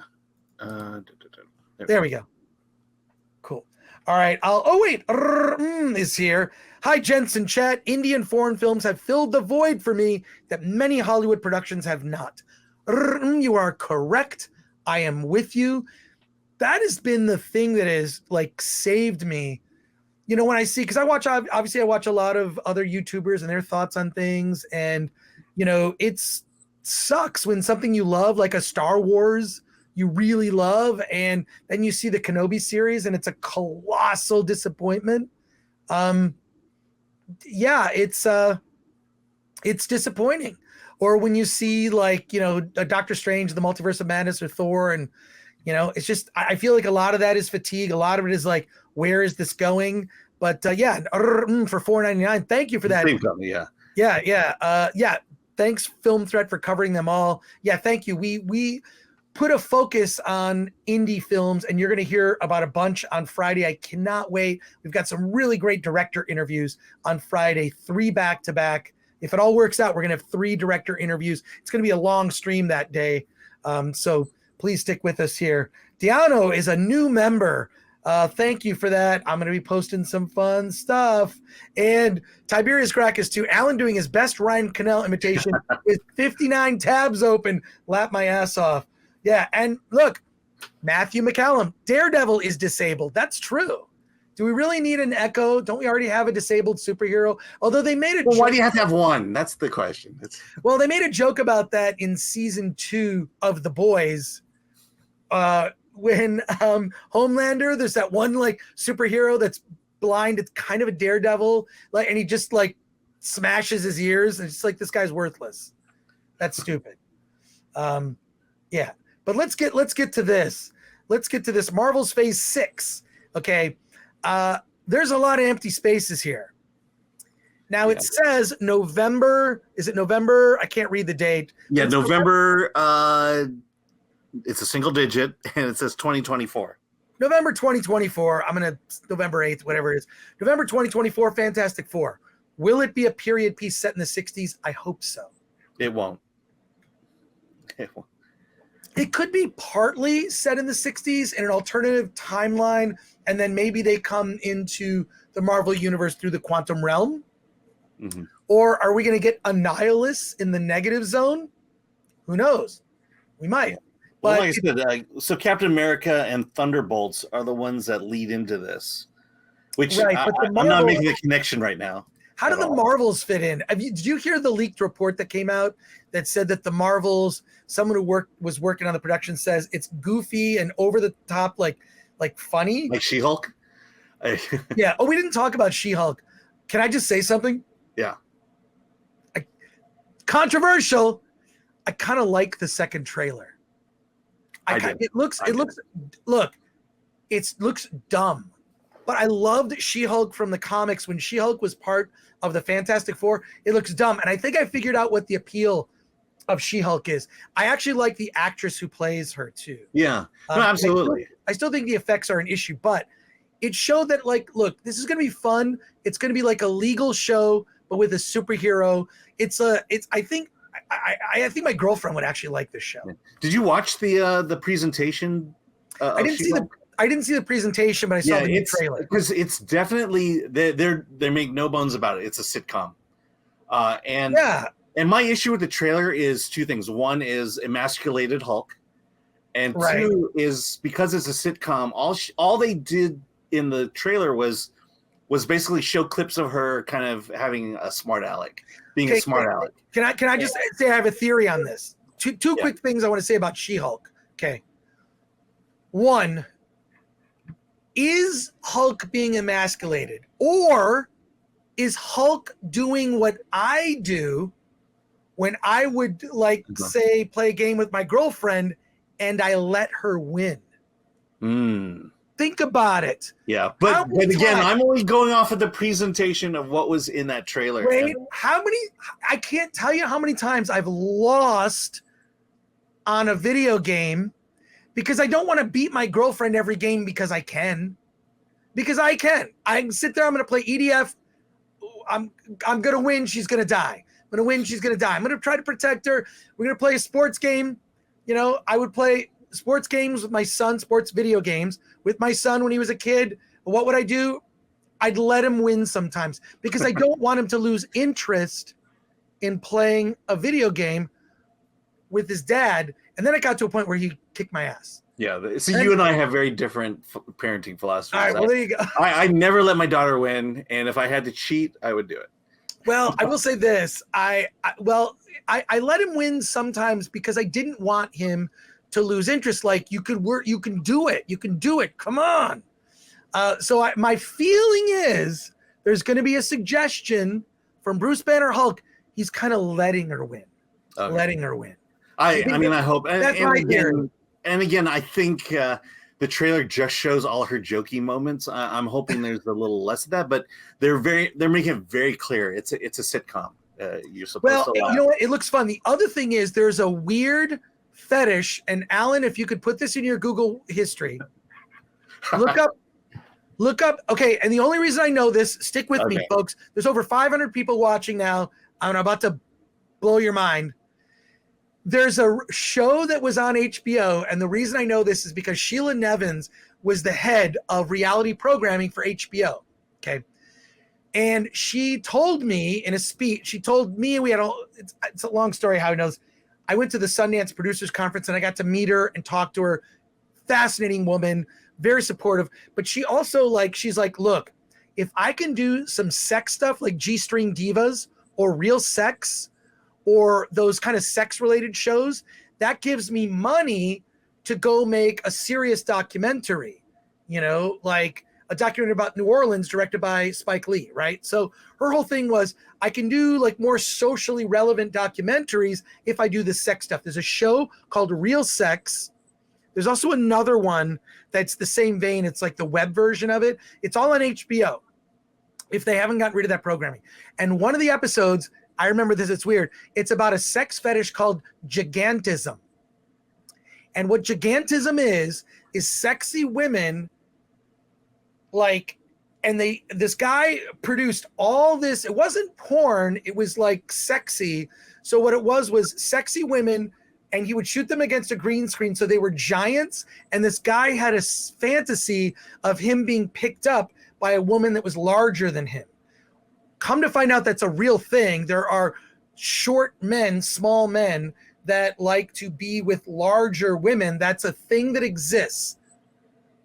There we go. Cool. All right. Is here. Hi, Jensen chat. Indian foreign films have filled the void for me that many Hollywood productions have not. You are correct. I am with you. That has been the thing that has like saved me. You know, when I see, because I watch a lot of other YouTubers and their thoughts on things, and you know, it's sucks when something you love, like a Star Wars, you really love, and then you see the Kenobi series and it's a colossal disappointment. Yeah, it's disappointing. Or when you see like, you know, Doctor Strange, the Multiverse of Madness, or Thor, and you know, it's just, I feel like a lot of that is fatigue. A lot of it is like, where is this going? But yeah, for $4.99. Thank you for that. Yeah. Thanks, Film Threat, for covering them all. Yeah, thank you. We put a focus on indie films, and you're going to hear about a bunch on Friday. I cannot wait. We've got some really great director interviews on Friday, 3 back-to-back. If it all works out, we're going to have 3 director interviews. It's going to be a long stream that day. So please stick with us here. Diano is a new member. Thank you for that. I'm going to be posting some fun stuff. And Tiberius Gracchus too. Alan doing his best Ryan Cannell imitation with 59 tabs open. Lap my ass off. Yeah, and look, Matthew McCallum, Daredevil is disabled. That's true. Do we really need an Echo? Don't we already have a disabled superhero? Although they made it. Well, why do you have to have one? That's the question. Well, they made a joke about that in season 2 of The Boys. When Homelander, there's that one like superhero that's blind. It's kind of a Daredevil, like, and he just like smashes his ears, and it's just like, this guy's worthless. That's stupid. Yeah. But let's get to this. Let's get to this. Marvel's Phase 6. Okay. There's a lot of empty spaces here. Now it says November. Is it November? I can't read the date. Yeah, November. It's a single digit, and it says 2024. November 2024. November 8th, whatever it is. November 2024, Fantastic Four. Will it be a period piece set in the 60s? I hope so. It won't. It could be partly set in the 60s in an alternative timeline, and then maybe they come into the Marvel Universe through the quantum realm. Mm-hmm. Or are we going to get Annihilus in the negative zone? Who knows? We might. Yeah. Well, like I said, so Captain America and Thunderbolts are the ones that lead into this, which right, I'm not making a connection right now. How do the Marvels fit in? Did you hear the leaked report that came out that said that the Marvels, someone who was working on the production, says it's goofy and over the top, like funny, like She-Hulk? Yeah. Oh, we didn't talk about She-Hulk. Can I just say something? Yeah. Controversial. I kind of like the second trailer. It looks dumb. But I loved She-Hulk from the comics. When She-Hulk was part of the Fantastic Four, it looks dumb. And I think I figured out what the appeal of She-Hulk is. I actually like the actress who plays her too. Yeah, no, absolutely. I still think the effects are an issue, but it showed that, like, look, this is going to be fun. It's going to be like a legal show, but with a superhero. I think my girlfriend would actually like this show. Did you watch the presentation? I didn't see the presentation, but I saw the new trailer. Because it's definitely they make no bones about it. It's a sitcom, and my issue with the trailer is 2 things. One is emasculated Hulk, and 2 is because it's a sitcom. All they did in the trailer was basically show clips of her kind of having a smart aleck, being a smart aleck. Can I just say I have a theory on this? Two quick things I want to say about She-Hulk. Okay. One, is Hulk being emasculated, or is Hulk doing what I do when I would say play a game with my girlfriend and I let her win? Think about it. Yeah, but again, I'm only going off of the presentation of what was in that trailer. Right? I can't tell you how many times I've lost on a video game because I don't want to beat my girlfriend every game because I can. Because I can. I can sit there, I'm going to play EDF. I'm going to win, she's going to die. I'm going to win, she's going to die. I'm going to try to protect her. We're going to play a sports game. You know, I would play sports games with my son, sports video games with my son when he was a kid. What would I do? I'd let him win sometimes because I don't want him to lose interest in playing a video game with his dad, and then it got to a point where he kicked my ass. Yeah, so you and I have very different parenting philosophies. All right, well, there you go. I never let my daughter win, and if I had to cheat, I would do it. Well, I will say this. I let him win sometimes because I didn't want him to lose interest. Like, you can work, you can do it. You can do it. Come on. So my feeling is there's going to be a suggestion from Bruce Banner Hulk. He's kind of letting her win. Okay. Letting her win. I mean, I hope. That's my theory. And again, I think the trailer just shows all her jokey moments. I'm hoping there's a little less of that, but they're making it very clear. It's a sitcom. You're supposed to laugh. You know what? It looks fun. The other thing is there's a weird fetish, and Alan, if you could put this in your Google history, look up. Okay, and the only reason I know this, stick with me, folks. There's over 500 people watching now. I'm about to blow your mind. There's a show that was on HBO, and the reason I know this is because Sheila Nevins was the head of reality programming for HBO, okay? And she told me in a speech, it's a long story how he knows. I went to the Sundance Producers Conference, and I got to meet her and talk to her. Fascinating woman, very supportive. But she also, she's like, look, if I can do some sex stuff like G-String Divas or Real Sex, or those kind of sex-related shows, that gives me money to go make a serious documentary, like a documentary about New Orleans directed by Spike Lee, right? So her whole thing was, I can do more socially relevant documentaries if I do the sex stuff. There's a show called Real Sex. There's also another one that's the same vein. It's like the web version of it. It's all on HBO, if they haven't gotten rid of that programming. And one of the episodes, I remember this, it's weird. It's about a sex fetish called gigantism. And what gigantism is sexy women, this guy produced all this. It wasn't porn, it was sexy. So what it was sexy women, and he would shoot them against a green screen. So they were giants. And this guy had a fantasy of him being picked up by a woman that was larger than him. Come to find out that's a real thing. There are short men, small men that like to be with larger women. That's a thing that exists.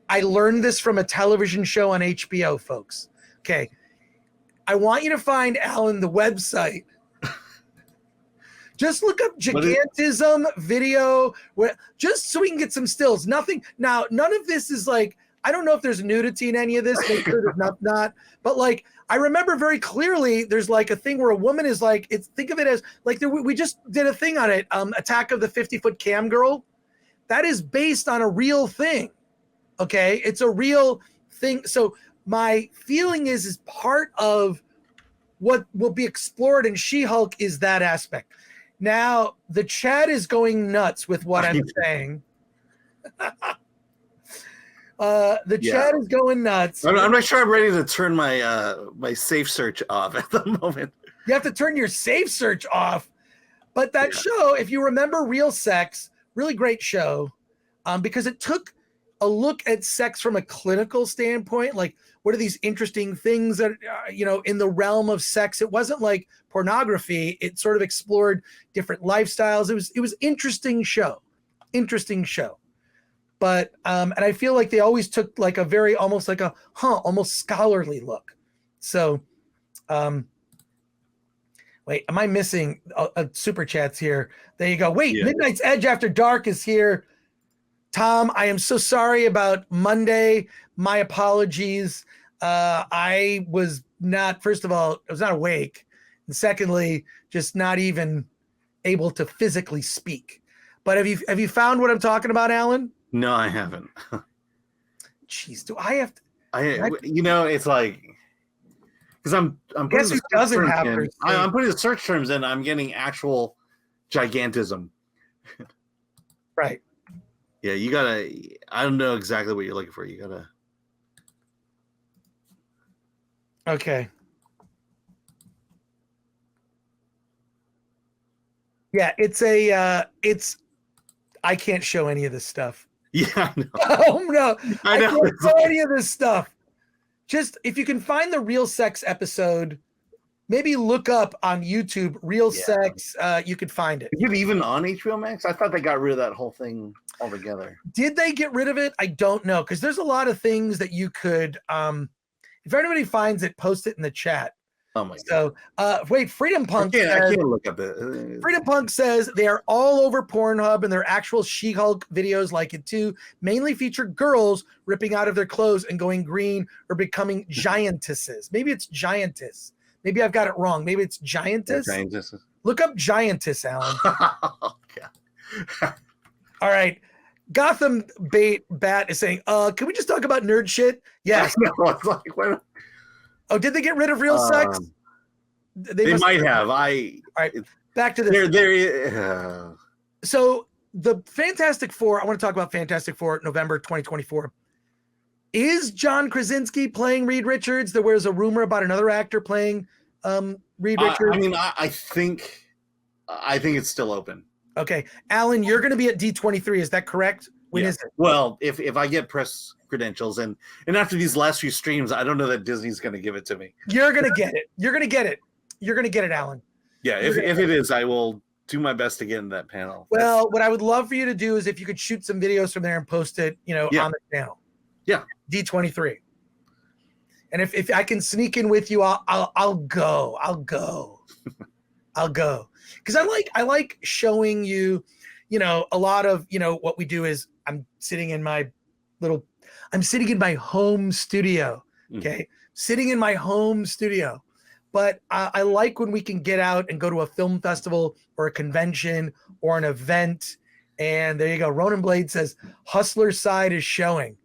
I learned this from a television show on HBO, folks. Okay. I want you to find, Alan, the website. Just look up gigantism video, just so we can get some stills. Nothing. Now, none of this is I don't know if there's nudity in any of this. Make sure there's not. But I remember very clearly, there's a thing where a woman is think of it as we just did a thing on it. Attack of the 50-Foot Cam Girl. That is based on a real thing. Okay. It's a real thing. So my feeling is part of what will be explored in She-Hulk is that aspect. Now the chat is going nuts with what I'm saying. The chat is going nuts. I'm not sure I'm ready to turn my my safe search off at the moment. You have to turn your safe search off. But that show, if you remember Real Sex, really great show, because it took a look at sex from a clinical standpoint. What are these interesting things that, in the realm of sex? It wasn't like pornography. It sort of explored different lifestyles. It was interesting show. But and I feel like they always took a very almost almost scholarly look. So wait, am I missing a super chats here? There you go. Wait, yeah. Midnight's Edge After Dark is here. Tom, I am so sorry about Monday. My apologies. I was not, first of all, I was not awake. And secondly, just not even able to physically speak. But have you found what I'm talking about, Alan? No, I haven't. Jeez, do I have to? It's because I'm putting the doesn't have in. I'm putting the search terms in. I'm getting actual gigantism. Right. Yeah, you gotta. I don't know exactly what you're looking for. You gotta. Okay. Yeah, it's. I can't show any of this stuff. Yeah, I know. Oh no, I know. can't show any of this stuff. Just if you can find the Real Sex episode, maybe look up on YouTube Real Sex. You could find it. Is it even on HBO Max? I thought they got rid of that whole thing altogether. Did they get rid of it? I don't know, because there's a lot of things that you could. If anybody finds it, post it in the chat. Oh my god! So, wait, Freedom Punk. I can't look up it. Freedom Punk says they are all over Pornhub, and their actual She-Hulk videos like it too. Mainly feature girls ripping out of their clothes and going green or becoming giantesses. Maybe it's giantess. Maybe I've got it wrong. Maybe it's giantess. Giantesses. Look up giantess, Alan. Okay. All right. Gotham Bat is saying, can we just talk about nerd shit? Yes. It's like, what? Oh, did they get rid of real sex? They might have. All right. Back to this. So the Fantastic Four, I want to talk about Fantastic Four, November 2024. Is John Krasinski playing Reed Richards? There was a rumor about another actor playing Reed Richards. I mean, I think it's still open. Okay. Alan, you're going to be at D23. Is that correct? When is it? Well, if I get press credentials and after these last few streams, I don't know that Disney's going to give it to me. You're going to get it. You're going to get it. You're going to get it, Alan. Yeah. If it is, I will do my best to get in that panel. Well, what I would love for you to do is if you could shoot some videos from there and post it, on the channel. Yeah. D23. And if I can sneak in with you, I'll go. I'll go. I'll go. Because I like showing you, a lot of, what we do is I'm sitting in my home studio. Okay. Sitting in my home studio. But I like when we can get out and go to a film festival or a convention or an event. And there you go. Ronan Blade says Hustler Side is showing.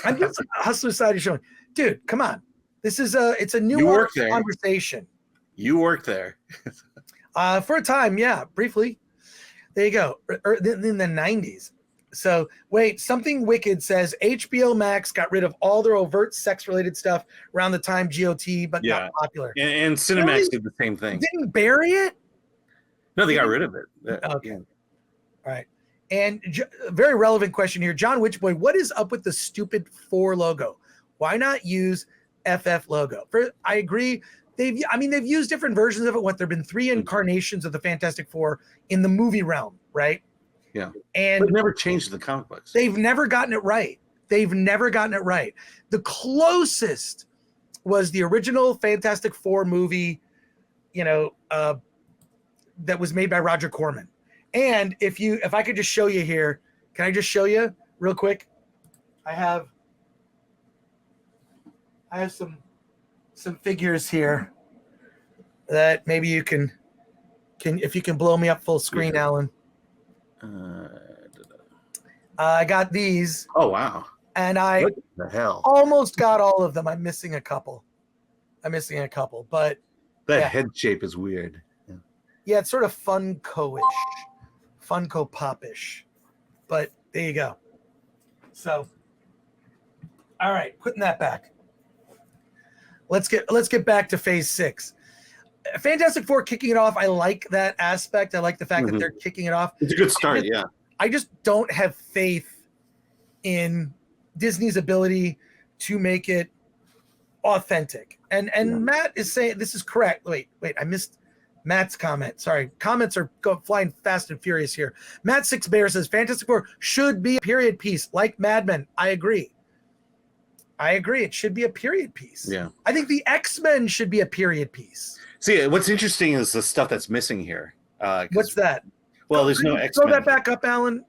I'm just Hustler Side is showing. Dude, come on. This is it's a new conversation. You work there. For a time, yeah, briefly. There you go. In the 90s. So wait, Something Wicked says HBO Max got rid of all their overt sex-related stuff around the time GOT, but not popular. And Cinemax did the same thing. Didn't bury it? No, they got rid of it. Okay. All right. And very relevant question here. John Witchboy, what is up with the stupid 4 logo? Why not use FF logo? I agree. They've used different versions of it. There have been 3 incarnations of the Fantastic Four in the movie realm, right? Yeah. And they've never changed the comic books. They've never gotten it right. The closest was the original Fantastic Four movie, that was made by Roger Corman. And if I could just show you here, can I just show you real quick? I have some figures here that maybe you can if you can blow me up full screen, Alan. I got these. Oh wow! And I what the hell? Almost got all of them. I'm missing a couple, but that head shape is weird. Yeah, it's sort of Funko-ish, Funko Pop-ish, but there you go. So, all right, putting that back. Let's get back to Phase 6. Fantastic Four kicking it off. I like that aspect. I like the fact that they're kicking it off. It's a good start, I just don't have faith in Disney's ability to make it authentic. And Matt is saying this is correct. Wait, I missed Matt's comment. Sorry, comments are flying fast and furious here. Matt Six Bear says Fantastic Four should be a period piece like Mad Men. I agree. It should be a period piece. Yeah. I think the X-Men should be a period piece. See, what's interesting is the stuff that's missing here. What's that? Well, there's no X-Men. Throw that back up, Alan.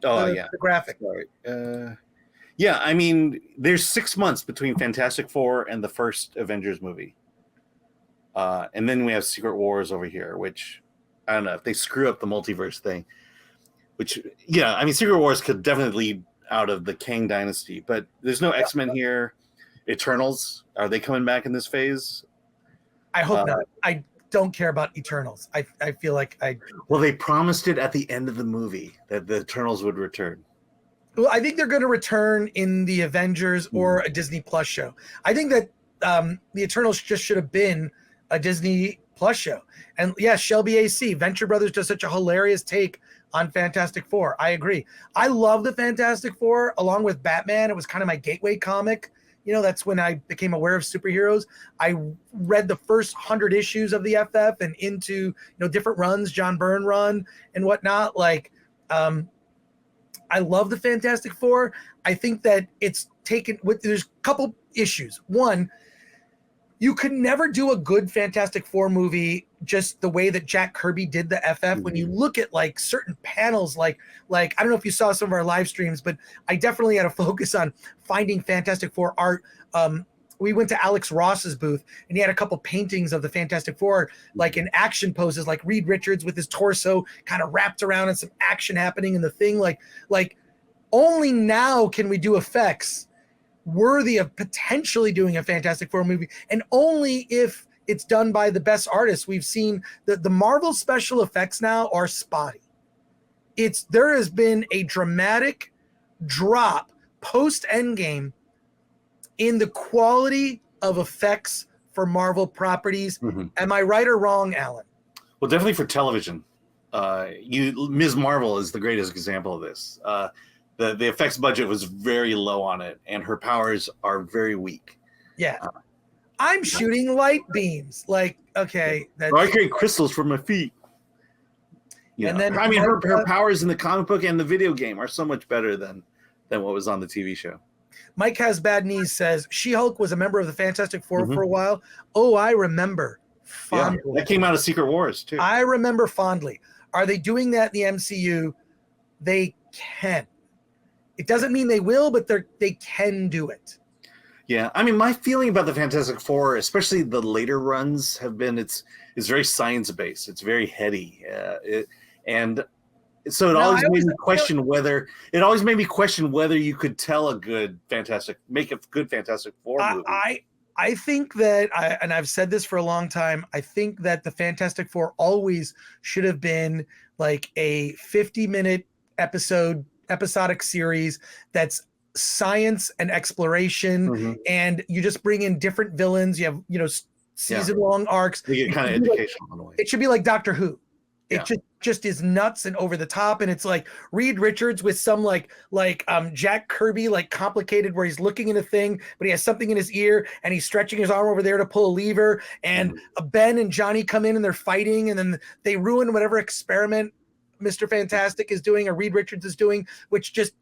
The graphic. Sorry. Yeah, I mean, there's 6 months between Fantastic Four and the first Avengers movie. And then we have Secret Wars over here, which I don't know if they screw up the multiverse thing. Which, I mean, Secret Wars could definitely lead out of the Kang Dynasty, but there's no X-Men here. Eternals, are they coming back in this phase? I hope not. I don't care about Eternals. I feel like Well, they promised it at the end of the movie that the Eternals would return. Well, I think they're going to return in the Avengers or a Disney Plus show. I think that the Eternals just should have been a Disney Plus show. And yes, Shelby AC, Venture Brothers does such a hilarious take on Fantastic Four. I agree. I love the Fantastic Four along with Batman. It was kind of my gateway comic, that's when I became aware of superheroes. I read the first 100 issues of the FF and into, different runs, John Byrne run and whatnot. Like, I love the Fantastic Four. I think that it's there's a couple issues. One, you could never do a good Fantastic Four movie just the way that Jack Kirby did the FF. Mm-hmm. When you look at like certain panels, like I don't know if you saw some of our live streams, but I definitely had a focus on finding Fantastic Four art. We went to Alex Ross's booth and he had a couple paintings of the Fantastic Four, like in action poses, like Reed Richards with his torso kind of wrapped around and some action happening in the thing. Like only now can we do effects worthy of potentially doing a Fantastic Four movie, and only if it's done by the best artists. We've seen that the Marvel special effects now are spotty. There has been a dramatic drop post Endgame in the quality of effects for Marvel properties. Mm-hmm. Am I right or wrong, Alan? Well, definitely for television. Ms. Marvel is the greatest example of this. The effects budget was very low on it, and her powers are very weak. Yeah. I'm shooting light beams. Like, okay. I create crystals from my feet. Yeah. And then her powers in the comic book and the video game are so much better than what was on the TV show. Mike Has Bad Knees says, She-Hulk was a member of the Fantastic Four for a while. Oh, I remember fondly. Yeah, that came out of Secret Wars, too. I remember fondly. Are they doing that in the MCU? They can. It doesn't mean they will, but they can do it. Yeah, I mean, my feeling about the Fantastic Four, especially the later runs, have been it's very science-based. It's very heady. So it always made me question whether you could tell make a good Fantastic Four movie. I think that, and I've said this for a long time, I think that the Fantastic Four always should have been like a 50-minute episodic series that's science and exploration, and you just bring in different villains. You have, season-long arcs. You get kind of educational in a way. It should be like Doctor Who. It just is nuts and over the top, and it's like Reed Richards with some like Jack Kirby, like complicated, where he's looking in a thing, but he has something in his ear and he's stretching his arm over there to pull a lever, and Ben and Johnny come in and they're fighting, and then they ruin whatever experiment Mr. Fantastic is doing or Reed Richards is doing, which just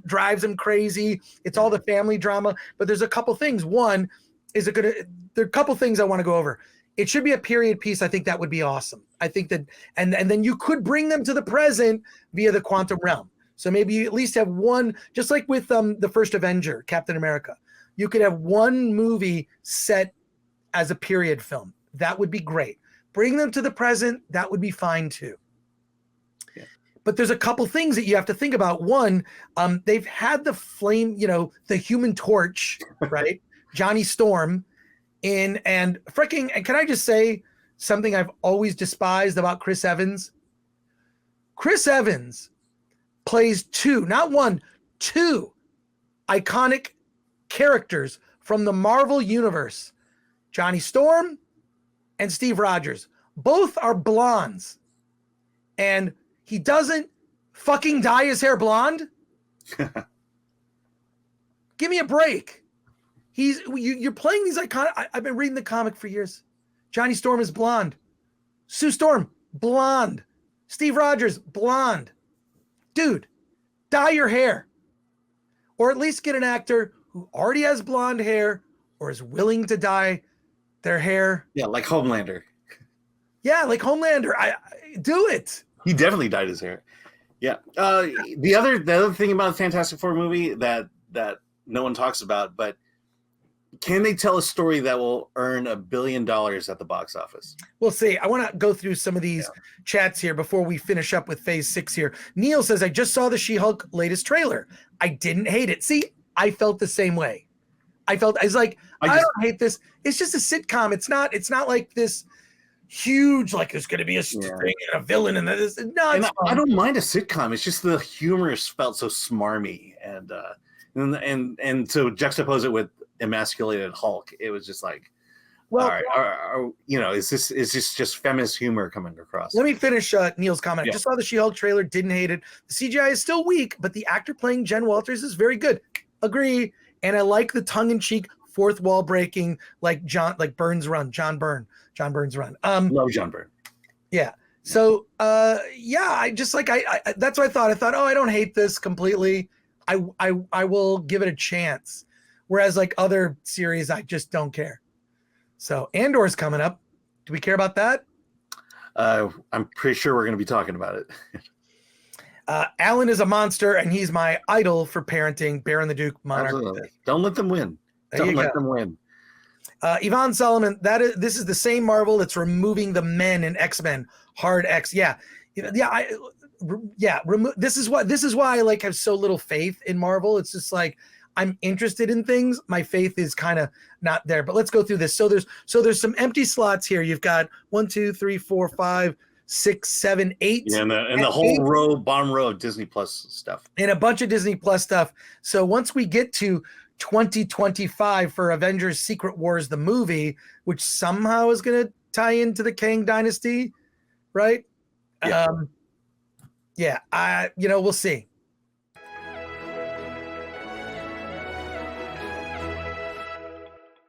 drives him crazy. It's all the family drama, but there's a couple things. One, there are a couple things I want to go over. It should be a period piece. I think that would be awesome. I think that, and then you could bring them to the present via the quantum realm. So maybe you at least have one, just like with the first Avenger, Captain America. You could have one movie set as a period film. That would be great. Bring them to the present. That would be fine too. Yeah. But there's a couple things that you have to think about. One, they've had the flame, the Human Torch, right? Johnny Storm. And can I just say something I've always despised about Chris Evans? Chris Evans plays two iconic characters from the Marvel universe, Johnny Storm and Steve Rogers. Both are blondes, and he doesn't fucking dye his hair blonde. Give me a break. You're playing these iconic. I've been reading the comic for years. Johnny Storm is blonde. Sue Storm, blonde. Steve Rogers, blonde. Dude, dye your hair. Or at least get an actor who already has blonde hair or is willing to dye their hair. Yeah, like Homelander. Yeah, like Homelander. I do it. He definitely dyed his hair. Yeah. The other thing about the Fantastic Four movie that no one talks about, but can they tell a story that will earn $1 billion at the box office? We'll see. I want to go through some of these chats here before we finish up with phase 6 here. Neil says, I just saw the She-Hulk latest trailer. I didn't hate it. See, I felt the same way. I was like, I don't hate this. It's just a sitcom. It's not like this huge, like there's going to be a thing and a villain and this. No, and I don't mind a sitcom. It's just the humor felt so smarmy, and to juxtapose it with emasculated Hulk, it was just like, well, all right, is this just feminist humor coming across? Let me finish Neil's comment. I just saw the She-Hulk trailer, didn't hate it. The CGI is still weak, but the actor playing Jen Walters is very good. Agree. and I like the tongue-in-cheek fourth wall breaking, like John Burns run. John Burns run. Love John Byrne. Yeah. So I just like I that's what I thought. I thought, oh, I don't hate this completely. I will give it a chance. Whereas like other series, I just don't care. So Andor's coming up. Do we care about that? I'm pretty sure we're going to be talking about it. Alan is a monster, and he's my idol for parenting. Baron the Duke, Monarch. Absolutely. Don't let them win. Don't let them win. Yvonne Solomon, this is the same Marvel that's removing the men in X-Men. Hard X. Yeah. This is why I like have so little faith in Marvel. It's just like I'm interested in things. My faith is kind of not there. But let's go through this. So there's some empty slots here. You've got 1, 2, 3, 4, 5, 6, 7, 8. Yeah, and the whole bottom row of Disney Plus stuff. And a bunch of Disney Plus stuff. So once we get to 2025 for Avengers Secret Wars, the movie, which somehow is going to tie into the Kang Dynasty, right? Yeah. We'll see.